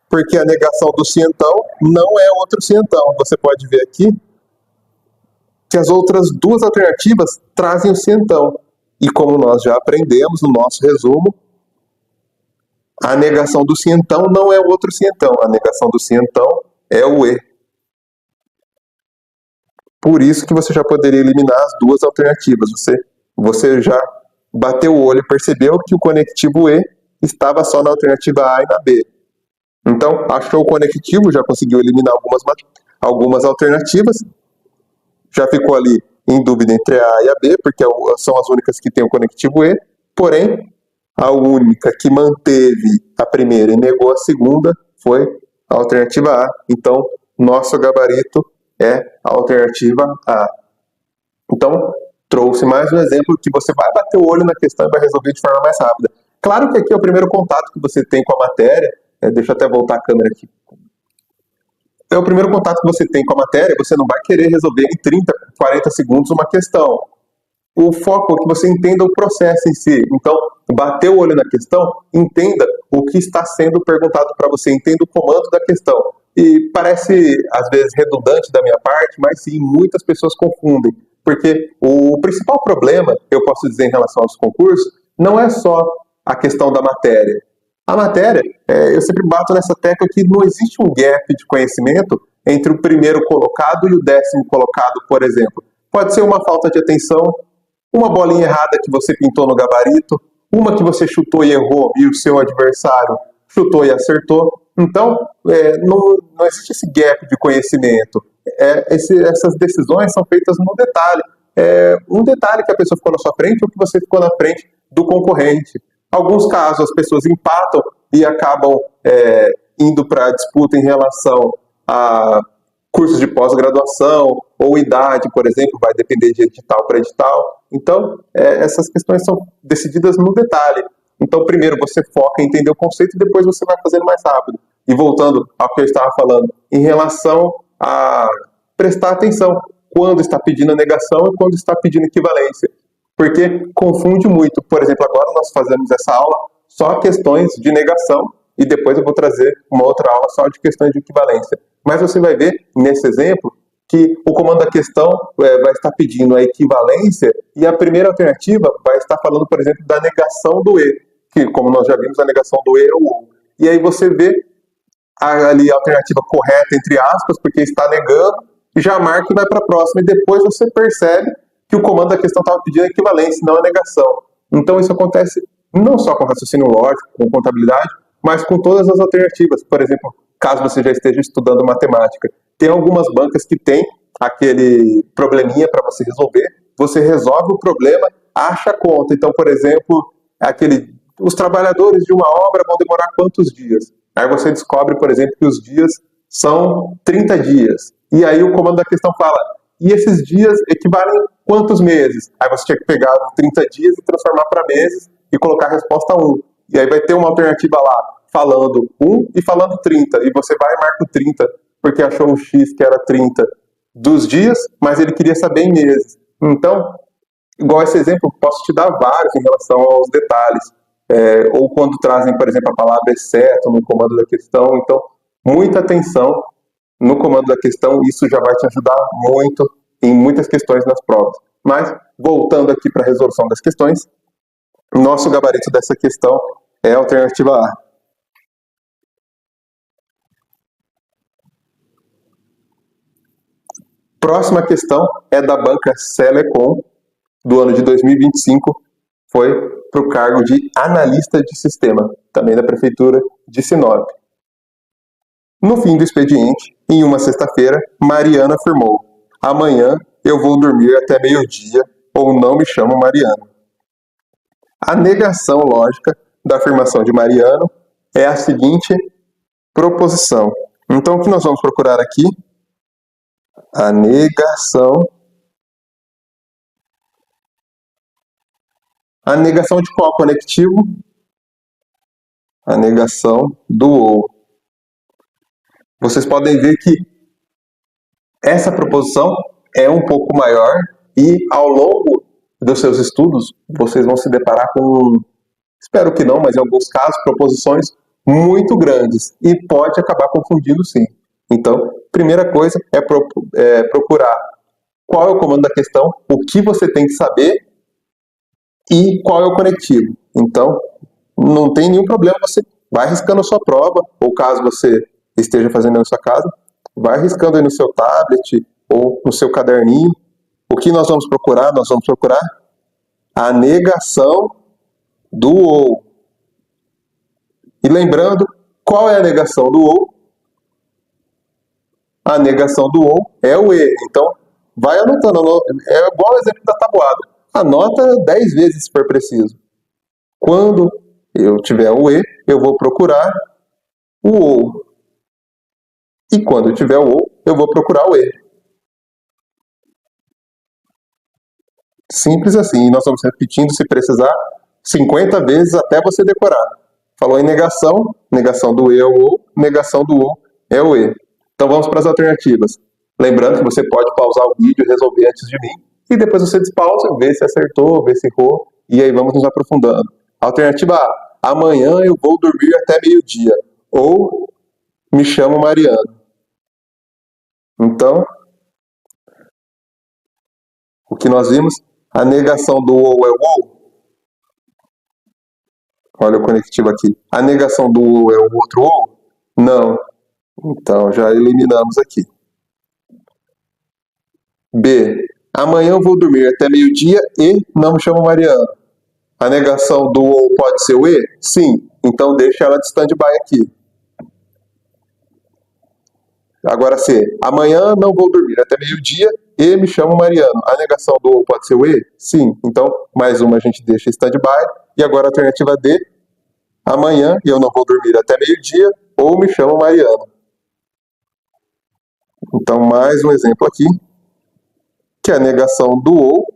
Porque a negação do cientão não é outro cientão. Você pode ver aqui que as outras duas alternativas trazem o cientão. E como nós já aprendemos no nosso resumo, a negação do cientão não é o outro cientão. A negação do cientão é o E. Por isso que você já poderia eliminar as duas alternativas. Você já bateu o olho e percebeu que o conectivo E estava só na alternativa A e na B. Então, achou o conectivo, já conseguiu eliminar algumas alternativas, já ficou ali em dúvida entre a A e a B, porque são as únicas que têm o conectivo E, porém, a única que manteve a primeira e negou a segunda foi a alternativa A. Então, nosso gabarito é a alternativa A. Então, trouxe mais um exemplo que você vai bater o olho na questão e vai resolver de forma mais rápida. Claro que aqui é o primeiro contato que você tem com a matéria. Deixa eu até voltar a câmera aqui. É o primeiro contato que você tem com a matéria, você não vai querer resolver em 30, 40 segundos uma questão. O foco é que você entenda o processo em si. Então, bater o olho na questão, entenda o que está sendo perguntado para você, entenda o comando da questão. E parece, às vezes, redundante da minha parte, mas sim, muitas pessoas confundem. Porque o principal problema, eu posso dizer em relação aos concursos, não é só a questão da matéria. A matéria, eu sempre bato nessa tecla que não existe um gap de conhecimento entre o primeiro colocado e o 10º colocado, por exemplo. Pode ser uma falta de atenção, uma bolinha errada que você pintou no gabarito, uma que você chutou e errou e o seu adversário chutou e acertou. Então, não existe esse gap de conhecimento. Essas decisões são feitas no detalhe. Um detalhe que a pessoa ficou na sua frente ou que você ficou na frente do concorrente. Alguns casos as pessoas empatam e acabam indo para a disputa em relação a cursos de pós-graduação ou idade, por exemplo, vai depender de edital para edital. Então, essas questões são decididas no detalhe. Então, primeiro você foca em entender o conceito e depois você vai fazendo mais rápido. E voltando ao que eu estava falando, em relação a prestar atenção quando está pedindo a negação e quando está pedindo equivalência. Porque confunde muito. Por exemplo, agora nós fazemos essa aula só questões de negação e depois eu vou trazer uma outra aula só de questões de equivalência. Mas você vai ver, nesse exemplo, que o comando da questão vai estar pedindo a equivalência e a primeira alternativa vai estar falando, por exemplo, da negação do E, que, como nós já vimos, a negação do E é o OU. E aí você vê ali a alternativa correta, entre aspas, porque está negando, e já marca e vai para a próxima. E depois você percebe que o comando da questão estava pedindo a equivalência, não a negação. Então isso acontece não só com raciocínio lógico, com contabilidade, mas com todas as alternativas. Por exemplo, caso você já esteja estudando matemática, tem algumas bancas que tem aquele probleminha para você resolver, você resolve o problema, acha a conta. Então, por exemplo, os trabalhadores de uma obra vão demorar quantos dias? Aí você descobre, por exemplo, que os dias são 30 dias. E aí o comando da questão fala, e esses dias equivalem quantos meses? Aí você tinha que pegar 30 dias e transformar para meses e colocar a resposta 1. E aí vai ter uma alternativa lá, falando 1 e falando 30. E você vai e marca o 30, porque achou o X que era 30 dos dias, mas ele queria saber em meses. Então, igual esse exemplo, posso te dar vários em relação aos detalhes. Ou quando trazem, por exemplo, a palavra exceto no comando da questão. Então, muita atenção no comando da questão, isso já vai te ajudar muito em muitas questões nas provas. Mas, voltando aqui para a resolução das questões, nosso gabarito dessa questão é a alternativa A. Próxima questão é da banca Selecom, do ano de 2025, foi para o cargo de analista de sistema, também da Prefeitura de Sinop. No fim do expediente, em uma sexta-feira, Mariana afirmou: amanhã eu vou dormir até meio-dia ou não me chamo Mariano. A negação lógica da afirmação de Mariano é a seguinte proposição. Então, o que nós vamos procurar aqui? A negação. A negação de qual conectivo? A negação do ou. Vocês podem ver que essa proposição é um pouco maior e ao longo dos seus estudos vocês vão se deparar com, espero que não, mas em alguns casos, proposições muito grandes e pode acabar confundindo sim. Então, primeira coisa é procurar qual é o comando da questão, o que você tem que saber e qual é o conectivo. Então, não tem nenhum problema, você vai riscando a sua prova, ou caso você esteja fazendo na sua casa, vai riscando aí no seu tablet ou no seu caderninho. O que nós vamos procurar? Nós vamos procurar a negação do ou. E lembrando, qual é a negação do ou? A negação do ou é o e. Então, vai anotando. É igual o exemplo da tabuada. Anota 10 vezes se for preciso. Quando eu tiver o e, eu vou procurar o ou. E quando eu tiver o ou, eu vou procurar o e. Simples assim. E nós vamos repetindo, se precisar, 50 vezes até você decorar. Falou em negação, negação do e é o ou, negação do ou é o e. Então vamos para as alternativas. Lembrando que você pode pausar o vídeo e resolver antes de mim. E depois você despausa, vê se acertou, vê se errou. E aí vamos nos aprofundando. Alternativa A. Amanhã eu vou dormir até meio-dia. Ou me chamo Mariano. Então, o que nós vimos? A negação do ou é o ou. Olha o conectivo aqui. A negação do ou é o outro ou? Não. Então, já eliminamos aqui. B. Amanhã eu vou dormir até meio-dia e não me chamo Mariano. A negação do ou pode ser o e? Sim. Então, deixa ela de stand-by aqui. Agora C. Amanhã não vou dormir até meio-dia e me chamo Mariano. A negação do ou pode ser o e? Sim. Então, mais uma a gente deixa stand-by. E agora a alternativa D. Amanhã eu não vou dormir até meio-dia ou me chamo Mariano. Então, mais um exemplo aqui, que a negação do ou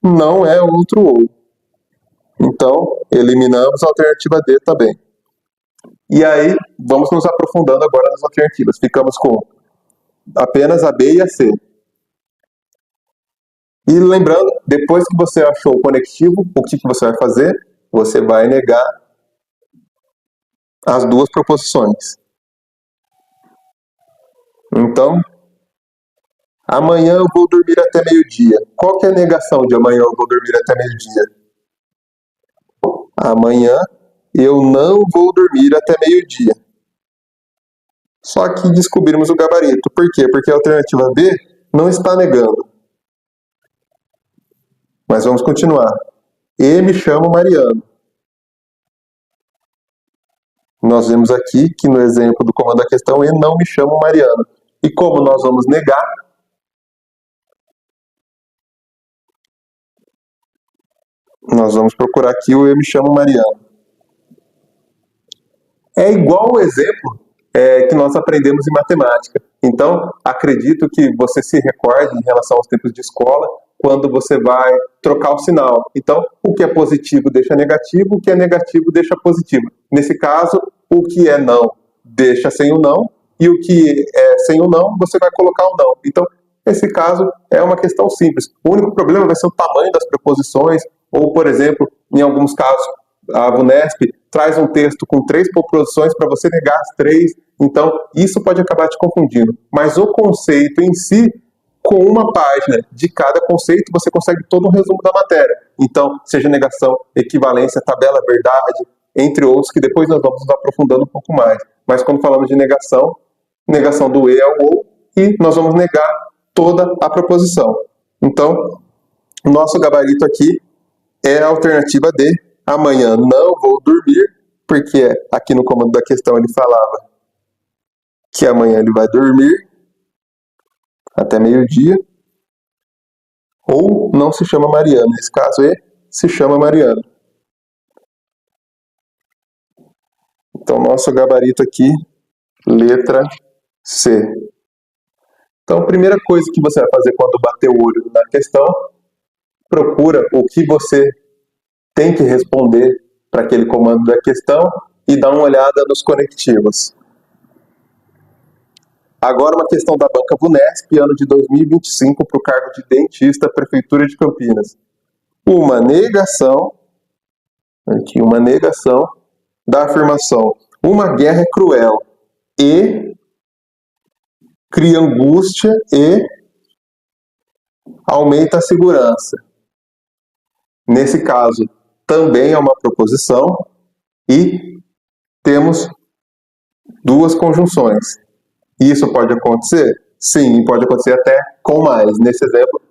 não é outro ou. Então, eliminamos a alternativa D também. E aí, vamos nos aprofundando agora nas alternativas. Ficamos com apenas a B e a C. E lembrando, depois que você achou o conectivo, o que você vai fazer? Você vai negar as duas proposições. Então, amanhã eu vou dormir até meio-dia. Qual que é a negação de amanhã eu vou dormir até meio-dia? Amanhã eu não vou dormir até meio-dia. Só que descobrimos o gabarito. Por quê? Porque a alternativa B não está negando. Mas vamos continuar. E me chamo Mariano. Nós vemos aqui que no exemplo do comando da questão, e não me chamo Mariano. E como nós vamos negar, nós vamos procurar aqui o eu me chamo Mariano. É igual o exemplo que nós aprendemos em matemática. Então, acredito que você se recorde em relação aos tempos de escola, quando você vai trocar o sinal. Então, o que é positivo deixa negativo, o que é negativo deixa positivo. Nesse caso, o que é não deixa sem o não, e o que é sem o não, você vai colocar o não. Então, esse caso é uma questão simples. O único problema vai ser o tamanho das preposições, ou, por exemplo, em alguns casos, a VUNESP traz um texto com 3 proposições para você negar as 3, então isso pode acabar te confundindo. Mas o conceito em si, com uma página de cada conceito, você consegue todo um resumo da matéria. Então, seja negação, equivalência, tabela, verdade, entre outros, que depois nós vamos nos aprofundando um pouco mais. Mas quando falamos de negação, negação do e ao ou, e nós vamos negar toda a proposição. Então, o nosso gabarito aqui é a alternativa D. Amanhã não vou dormir, porque aqui no comando da questão ele falava que amanhã ele vai dormir até meio-dia, ou não se chama Mariano. Nesse caso, E se chama Mariano. Então, nosso gabarito aqui, letra C. Então, a primeira coisa que você vai fazer quando bater o olho na questão, procura o que você tem que responder para aquele comando da questão e dá uma olhada nos conectivos. Agora uma questão da banca VUNESP, ano de 2025, para o cargo de dentista, Prefeitura de Campinas. Uma negação da afirmação: uma guerra é cruel e cria angústia e aumenta a segurança. Nesse caso, também é uma proposição e temos duas conjunções. Isso pode acontecer? Sim, pode acontecer até com mais. Nesse exemplo,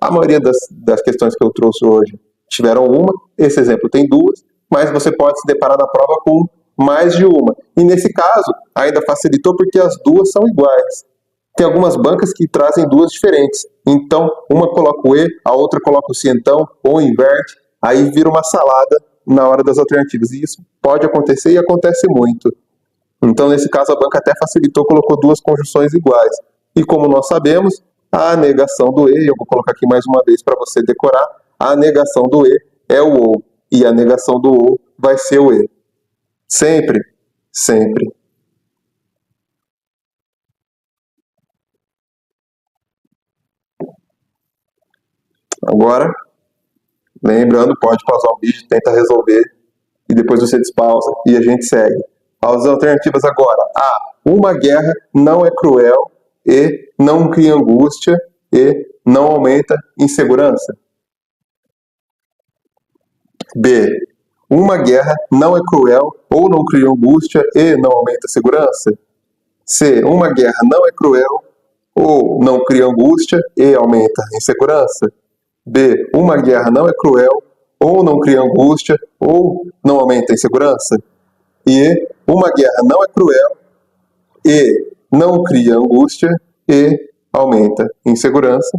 a maioria das questões que eu trouxe hoje tiveram uma, esse exemplo tem duas, mas você pode se deparar na prova com mais de uma. E nesse caso, ainda facilitou porque as duas são iguais. Tem algumas bancas que trazem duas diferentes. Então, uma coloca o E, a outra coloca o cientão, ou inverte, aí vira uma salada na hora das alternativas. E isso pode acontecer e acontece muito. Então, nesse caso, a banca até facilitou, colocou duas conjunções iguais. E como nós sabemos, a negação do E, eu vou colocar aqui mais uma vez para você decorar, a negação do E é o OU, e a negação do OU vai ser o E. Sempre, sempre. Agora, lembrando, pode pausar o vídeo, tenta resolver, e depois você despausa e a gente segue. As alternativas agora. A. Uma guerra não é cruel e não cria angústia e não aumenta insegurança. B. Uma guerra não é cruel ou não cria angústia e não aumenta segurança. C. Uma guerra não é cruel ou não cria angústia e aumenta insegurança. B. Uma guerra não é cruel ou não cria angústia ou não aumenta insegurança. E uma guerra não é cruel e não cria angústia e aumenta insegurança.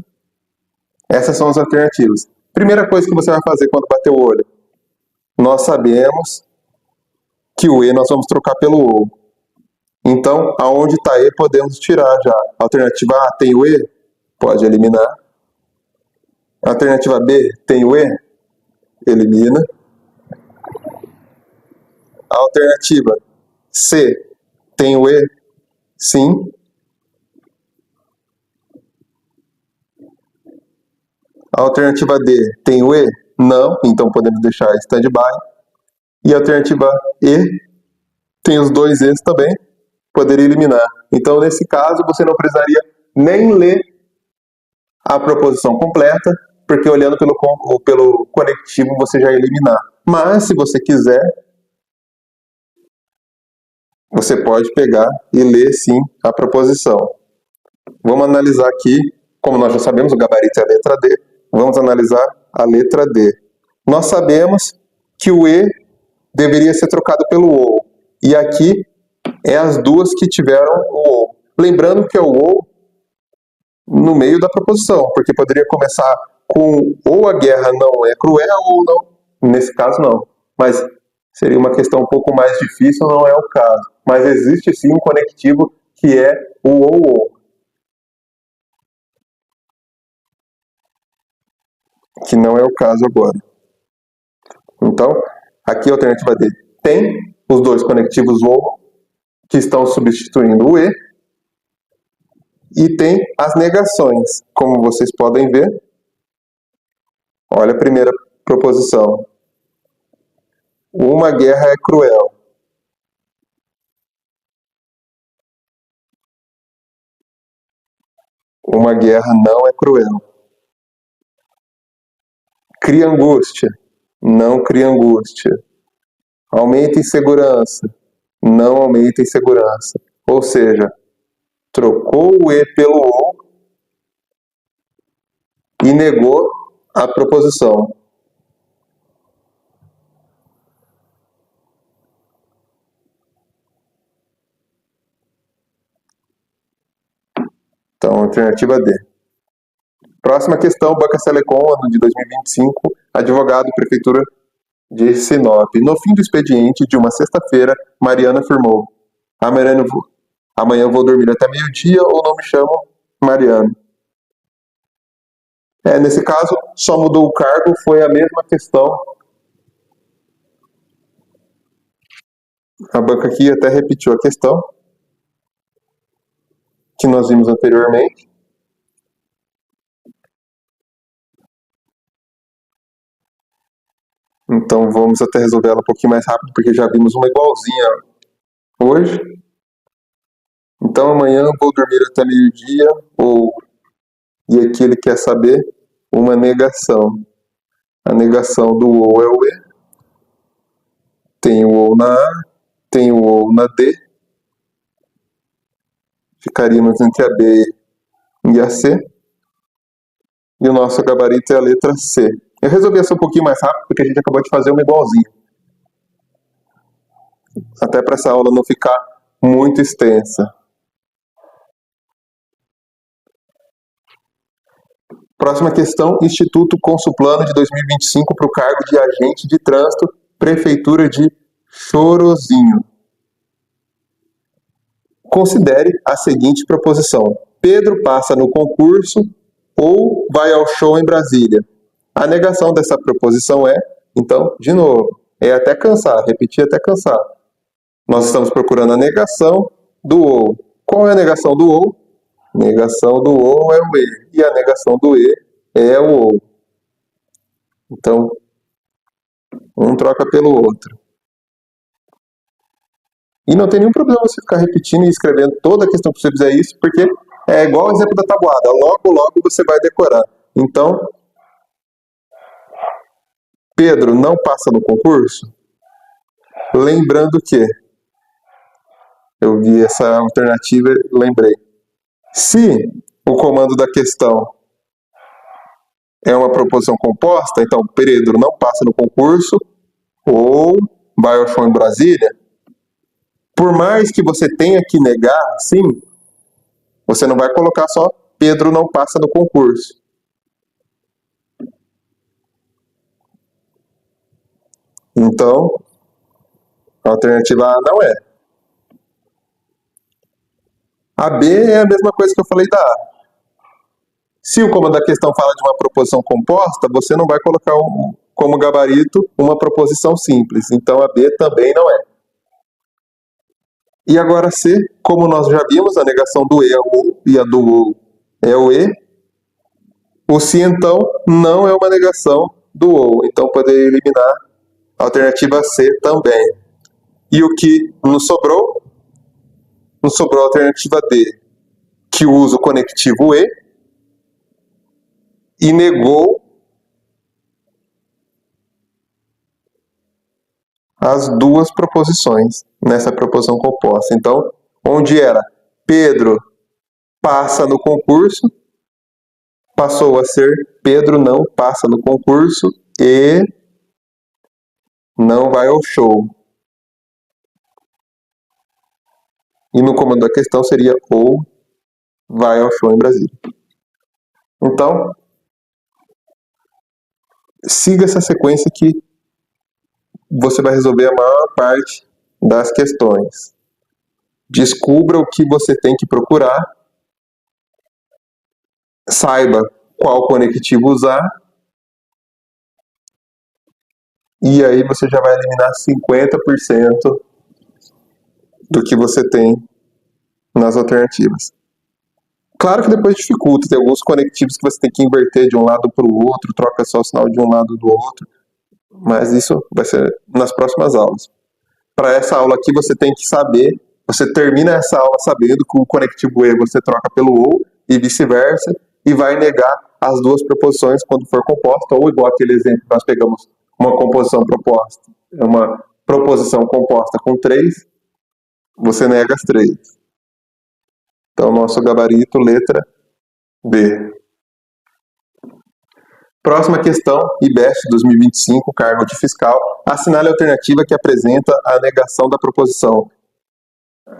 Essas são as alternativas. Primeira coisa que você vai fazer quando bater o olho. Nós sabemos que o E nós vamos trocar pelo OU. Então, aonde está E, podemos tirar já. Alternativa A tem o E? Pode eliminar. Alternativa B tem o E? Elimina. Alternativa C tem o E? Sim. Alternativa D tem o E? Não, então podemos deixar stand-by. E a alternativa E tem os dois E's também, poderia eliminar. Então, nesse caso, você não precisaria nem ler a proposição completa, porque olhando pelo conectivo você já ia eliminar. Mas, se você quiser, você pode pegar e ler, sim, a proposição. Vamos analisar aqui, como nós já sabemos, o gabarito é a letra D, vamos analisar a letra D. Nós sabemos que o E deveria ser trocado pelo OU, e aqui é as duas que tiveram o OU. Lembrando que é o OU no meio da proposição, porque poderia começar com ou a guerra não é cruel ou não. Nesse caso, não. Mas seria uma questão um pouco mais difícil, não é o caso. Mas existe sim um conectivo que é o ou. Que não é o caso agora. Então, aqui a alternativa D tem os dois conectivos ou, que estão substituindo o E, e tem as negações, como vocês podem ver. Olha a primeira proposição. Uma guerra é cruel. Uma guerra não é cruel. Cria angústia. Não cria angústia. Aumenta insegurança. Não aumenta insegurança. Ou seja, trocou o E pelo O e negou a proposição. Então, alternativa D. Próxima questão, Banca Selecom, ano de 2025, advogado, Prefeitura de Sinop. No fim do expediente de uma sexta-feira, Mariana afirmou: amanhã eu vou dormir até meio-dia ou não me chamo Mariana. Nesse caso, só mudou o cargo, foi a mesma questão. A banca aqui até repetiu a questão que nós vimos anteriormente. Então vamos até resolver ela um pouquinho mais rápido, porque já vimos uma igualzinha hoje. Então amanhã eu vou dormir até meio-dia, e aqui ele quer saber uma negação. A negação do ou é o E. Tem o ou na A, tem o ou na D. Ficaríamos entre a B e a C. E o nosso gabarito é a letra C. Eu resolvi essa um pouquinho mais rápido, porque a gente acabou de fazer uma igualzinha. Até para essa aula não ficar muito extensa. Próxima questão, Instituto Consuplano de 2025 para o cargo de agente de trânsito, Prefeitura de Chorozinho. Considere a seguinte proposição: Pedro passa no concurso ou vai ao show em Brasília. A negação dessa proposição é, então, de novo, é até cansar, repetir até cansar. Nós estamos procurando a negação do ou. Qual é a negação do ou? Negação do ou é o E. E a negação do E é o ou. Então, um troca pelo outro. E não tem nenhum problema você ficar repetindo e escrevendo toda a questão que você fizer isso, porque é igual o exemplo da tabuada. Logo você vai decorar. Então, Pedro não passa no concurso? Lembrando que eu vi essa alternativa e lembrei. Se o comando da questão é uma proposição composta, então Pedro não passa no concurso ou vai ao show em Brasília. Por mais que você tenha que negar, sim, você não vai colocar só Pedro não passa no concurso. Então, a alternativa A não é. A B é a mesma coisa que eu falei da A. Se o comando da questão fala de uma proposição composta, você não vai colocar como gabarito uma proposição simples. Então, a B também não é. E agora C, como nós já vimos, a negação do E é o ou e a do ou é o E. O se, então, não é uma negação do ou. Então, poderia eliminar a alternativa C também. E o que nos sobrou? Nos sobrou a alternativa D, que usa o conectivo e negou as duas proposições nessa proposição composta. Então, onde era Pedro passa no concurso, passou a ser Pedro não passa no concurso e não vai ao show. E no comando da questão seria ou vai ao show em Brasília. Então, siga essa sequência que você vai resolver a maior parte das questões. Descubra o que você tem que procurar, saiba qual conectivo usar, e aí você já vai eliminar 50% do que você tem nas alternativas. Claro que depois dificulta, tem alguns conectivos que você tem que inverter de um lado para o outro, troca só o sinal de um lado do outro, mas isso vai ser nas próximas aulas. Para essa aula aqui você tem que saber, você termina essa aula sabendo que o conectivo E você troca pelo OU e vice-versa, e vai negar as duas proposições quando for composta, ou igual aquele exemplo que nós pegamos uma composição proposta, uma proposição composta com 3, você nega as 3. Então, nosso gabarito, letra B. Próxima questão, IBEST 2025, cargo de fiscal. Assinale a alternativa que apresenta a negação da proposição.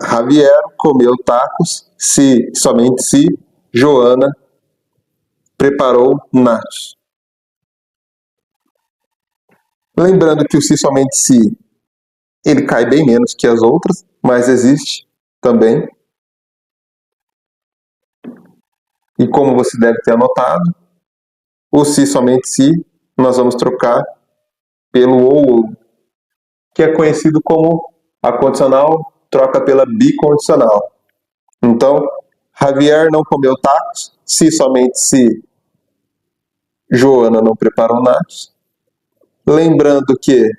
Javier comeu tacos se, somente se, Joana preparou nachos. Lembrando que o se somente se, ele cai bem menos que as outras, mas existe também. E como você deve ter anotado, o se somente se nós vamos trocar pelo ou, que é conhecido como a condicional troca pela bicondicional. Então, Javier não comeu tacos, se somente se Joana não preparou nachos. Lembrando que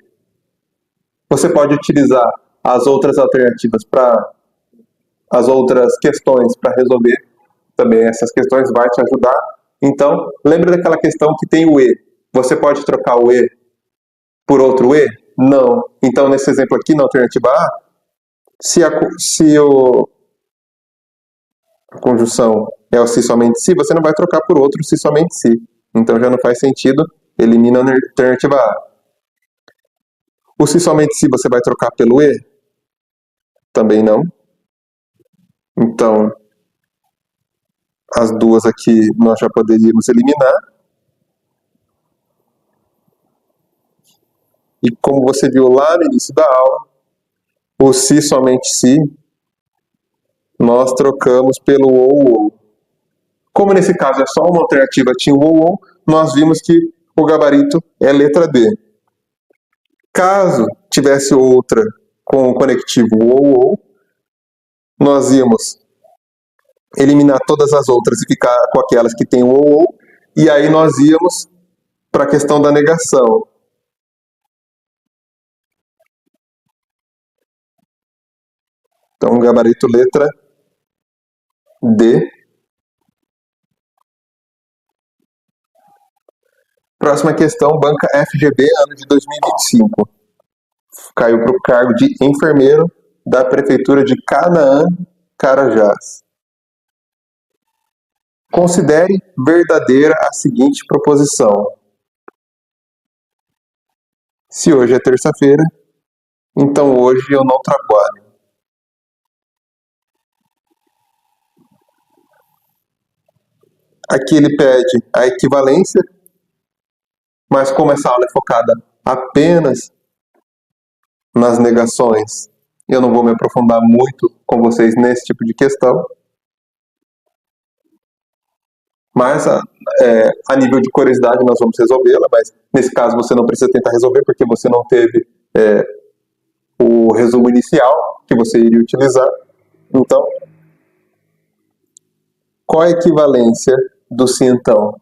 você pode utilizar as outras alternativas para as outras questões para resolver também essas questões, vai te ajudar. Então, lembra daquela questão que tem o E. Você pode trocar o E por outro E? Não. Então, nesse exemplo aqui, na alternativa A, se a conjunção é o se somente se, você não vai trocar por outro se somente se. Então, já não faz sentido, elimina a alternativa A. O se somente se você vai trocar pelo E? Também não. Então, as duas aqui nós já poderíamos eliminar. E como você viu lá no início da aula, o se somente se, nós trocamos pelo ou. Como nesse caso é só uma alternativa, tinha o ou, nós vimos que o gabarito é letra D. Caso tivesse outra com o conectivo ou, nós íamos eliminar todas as outras e ficar com aquelas que tem o ou, e aí nós íamos para a questão da negação. Então, gabarito letra D. Próxima questão, banca FGB, ano de 2025. Caiu para o cargo de enfermeiro da Prefeitura de Canaã, Carajás. Considere verdadeira a seguinte proposição. Se hoje é terça-feira, então hoje eu não trabalho. Aqui ele pede a equivalência, mas como essa aula é focada apenas nas negações, eu não vou me aprofundar muito com vocês nesse tipo de questão. Mas a nível de curiosidade nós vamos resolvê-la, mas nesse caso você não precisa tentar resolver porque você não teve o resumo inicial que você iria utilizar. Então, qual a equivalência do se então?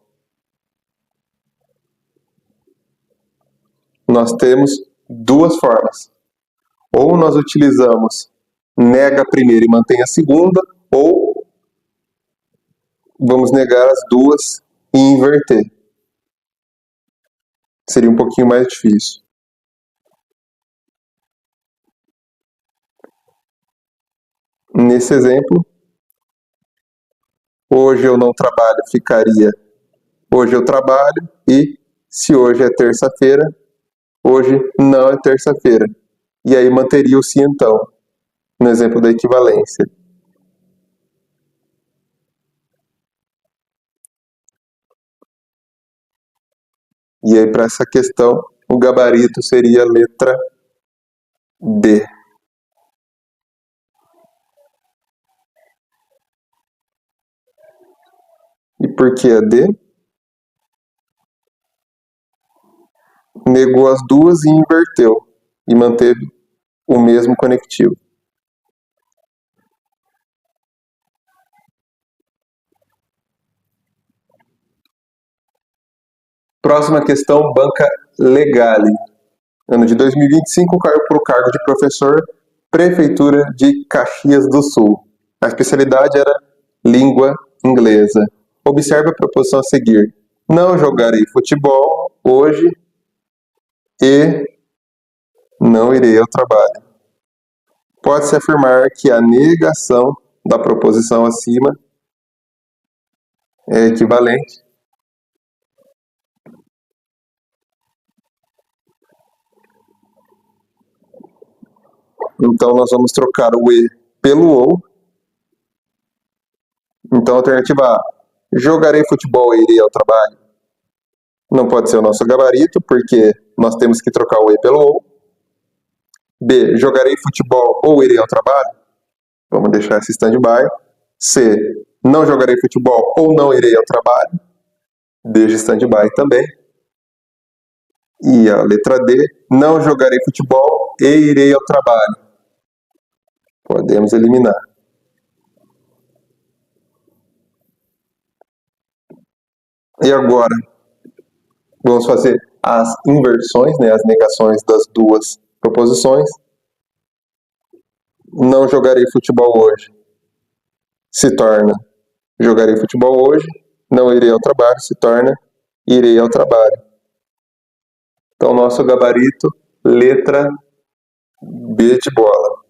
Nós temos duas formas. Ou nós utilizamos nega a primeira e mantém a segunda, ou vamos negar as duas e inverter. Seria um pouquinho mais difícil. Nesse exemplo, hoje eu não trabalho, ficaria hoje eu trabalho, e se hoje é terça-feira, hoje não é terça-feira. E aí manteria o se então, no exemplo da equivalência. E aí, para essa questão, o gabarito seria a letra D. E por que a D? Negou as duas e inverteu, e manteve o mesmo conectivo. Próxima questão, banca Legale. Ano de 2025, caiu para o cargo de professor, Prefeitura de Caxias do Sul. A especialidade era língua inglesa. Observe a proposição a seguir. Não jogarei futebol hoje e não irei ao trabalho. Pode-se afirmar que a negação da proposição acima é equivalente. Então, nós vamos trocar o E pelo OU. Então, alternativa A, jogarei futebol e irei ao trabalho. Não pode ser o nosso gabarito, porque nós temos que trocar o E pelo OU. B, jogarei futebol ou irei ao trabalho. Vamos deixar esse stand-by. C, não jogarei futebol ou não irei ao trabalho. Deixa stand-by também. E a letra D, não jogarei futebol e irei ao trabalho. Podemos eliminar. E agora, vamos fazer as inversões, né, as negações das duas proposições. Não jogarei futebol hoje se torna jogarei futebol hoje. Não irei ao trabalho se torna irei ao trabalho. Então, nosso gabarito, letra B de bola.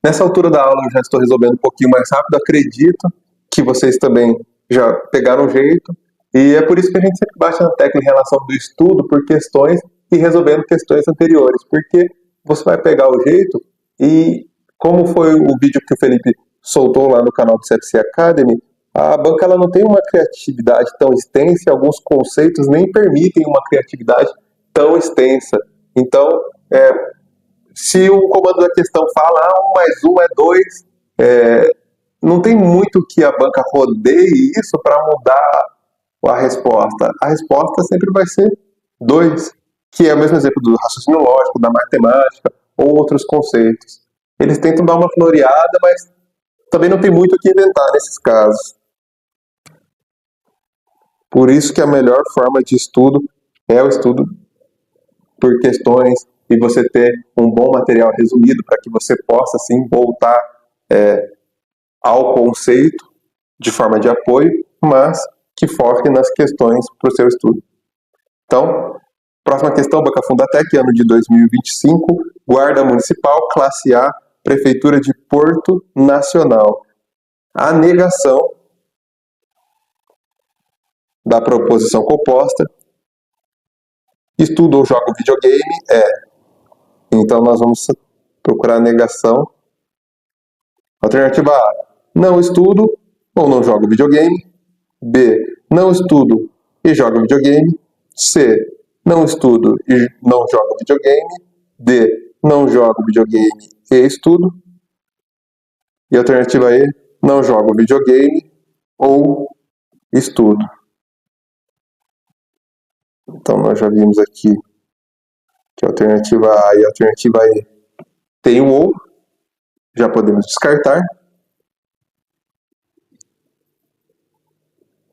Nessa altura da aula eu já estou resolvendo um pouquinho mais rápido. Acredito que vocês também já pegaram o jeito. E é por isso que a gente sempre baixa na tecla em relação do estudo por questões e resolvendo questões anteriores. Porque você vai pegar o jeito e, como foi o vídeo que o Felipe soltou lá no canal do CFC Academy, a banca ela não tem uma criatividade tão extensa e alguns conceitos nem permitem uma criatividade tão extensa. Então, se o comando da questão fala 1 mais 1 é 2, não tem muito que a banca rodeie isso para mudar a resposta. A resposta sempre vai ser 2, que é o mesmo exemplo do raciocínio lógico, da matemática ou outros conceitos. Eles tentam dar uma floreada, mas também não tem muito o que inventar nesses casos. Por isso que a melhor forma de estudo é o estudo por questões e você ter um bom material resumido para que você possa, sim, voltar ao conceito de forma de apoio, mas que foque nas questões para o seu estudo. Então, próxima questão, Banca Fundatec, ano de 2025, Guarda Municipal, classe A, Prefeitura de Porto Nacional. A negação da proposição composta, estudo ou jogo videogame, Então, nós vamos procurar a negação. Alternativa A, não estudo ou não jogo videogame. B, não estudo e jogo videogame. C, não estudo e não jogo videogame. D, não jogo videogame e estudo. E alternativa E, não jogo videogame ou estudo. Então, nós já vimos aqui que a alternativa A e a alternativa E tem o ou, já podemos descartar.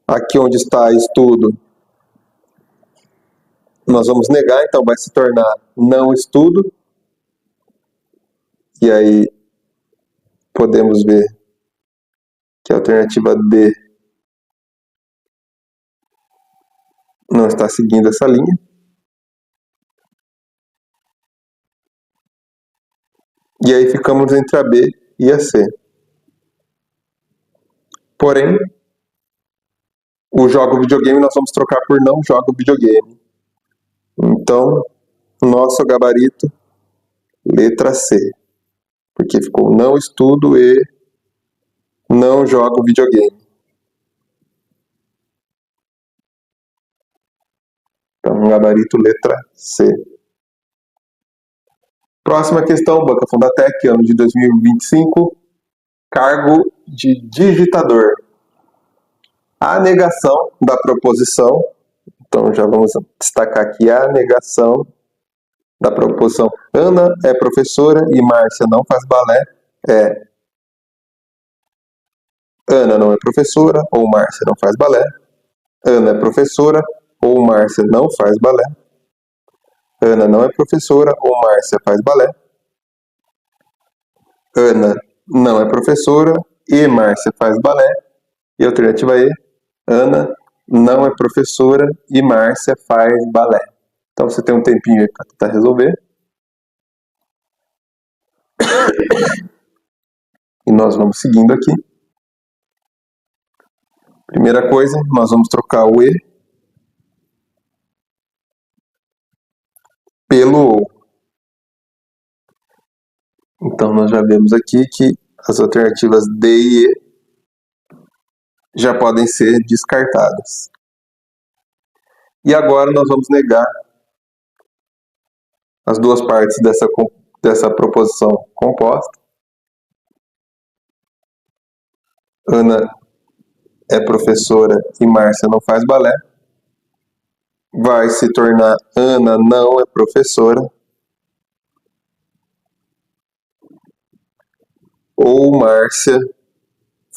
Aqui onde está estudo, nós vamos negar, então vai se tornar não estudo. E aí podemos ver que a alternativa D não está seguindo essa linha. E aí ficamos entre a B e a C. Porém, o jogo videogame nós vamos trocar por não jogo videogame. Então, nosso gabarito, letra C. Porque ficou não estudo e não jogo videogame. Então, gabarito, letra C. Próxima questão, Banca Fundatec, ano de 2025, cargo de digitador. A negação da proposição, então já vamos destacar aqui a negação da proposição. Ana é professora e Márcia não faz balé. Ana não é professora ou Márcia não faz balé. Ana é professora ou Márcia não faz balé. Ana não é professora ou Márcia faz balé. Ana não é professora e Márcia faz balé. E a alternativa E, Ana não é professora e Márcia faz balé. Então você tem um tempinho aí para tentar resolver. E nós vamos seguindo aqui. Primeira coisa, nós vamos trocar o E pelo OU. Então, nós já vemos aqui que as alternativas D e E já podem ser descartadas. E agora nós vamos negar as duas partes dessa proposição composta. Ana é professora e Márcia não faz balé. Vai se tornar Ana não é professora. Ou Márcia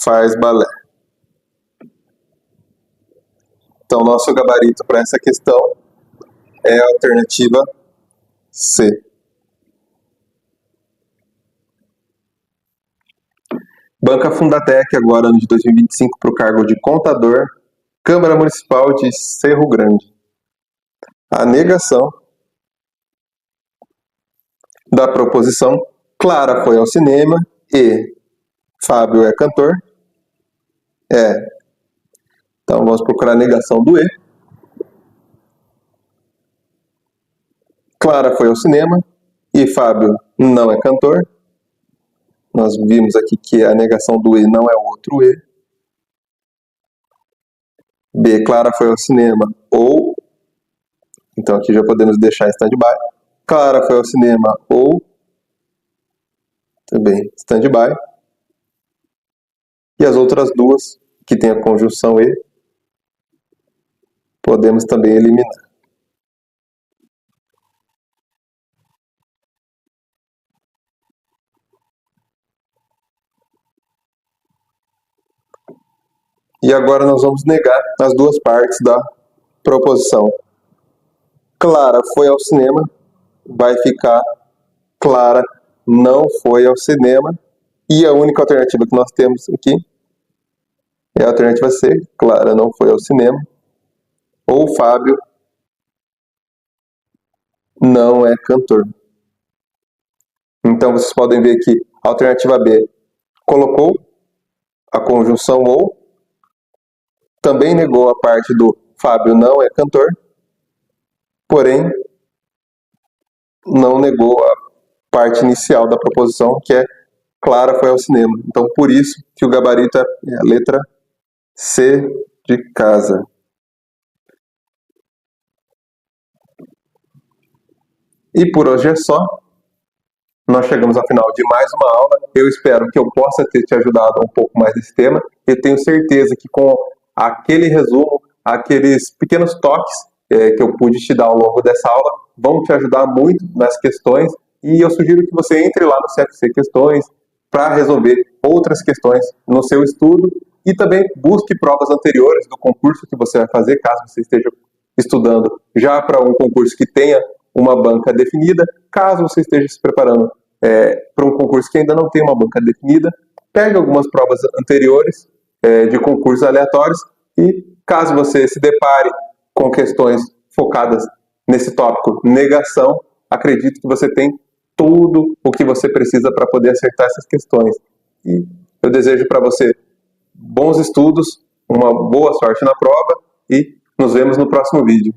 faz balé. Então, nosso gabarito para essa questão é a alternativa C. Banca Fundatec, agora ano de 2025, para o cargo de contador, Câmara Municipal de Cerro Grande. A negação da proposição Clara foi ao cinema e Fábio é cantor. Então, vamos procurar a negação do E. Clara foi ao cinema e Fábio não é cantor. Nós vimos aqui que a negação do E não é outro E. B, Clara foi ao cinema ou... Então, aqui já podemos deixar em stand-by. Clara foi ao cinema ou... Também stand-by. E as outras duas, que tem a conjunção E, podemos também eliminar. E agora nós vamos negar as duas partes da proposição. Clara foi ao cinema, vai ficar Clara não foi ao cinema. E a única alternativa que nós temos aqui é a alternativa C, Clara não foi ao cinema. Ou Fábio não é cantor. Então vocês podem ver que a alternativa B colocou a conjunção ou, também negou a parte do Fábio não é cantor, porém não negou a parte inicial da proposição, que é Clara foi ao cinema. Então, por isso que o gabarito é a letra C de casa. E por hoje é só. Nós chegamos ao final de mais uma aula. Eu espero que eu possa ter te ajudado um pouco mais nesse tema. Eu tenho certeza que com aquele resumo, aqueles pequenos toques que eu pude te dar ao longo dessa aula, vão te ajudar muito nas questões. E eu sugiro que você entre lá no CFC Questões para resolver outras questões no seu estudo e também busque provas anteriores do concurso que você vai fazer, caso você esteja estudando já para um concurso que tenha uma banca definida. Caso você esteja se preparando para um concurso que ainda não tem uma banca definida, pegue algumas provas anteriores de concursos aleatórios e caso você se depare com questões focadas nesse tópico negação, acredito que você tem tudo o que você precisa para poder acertar essas questões. E eu desejo para você bons estudos, uma boa sorte na prova e nos vemos no próximo vídeo.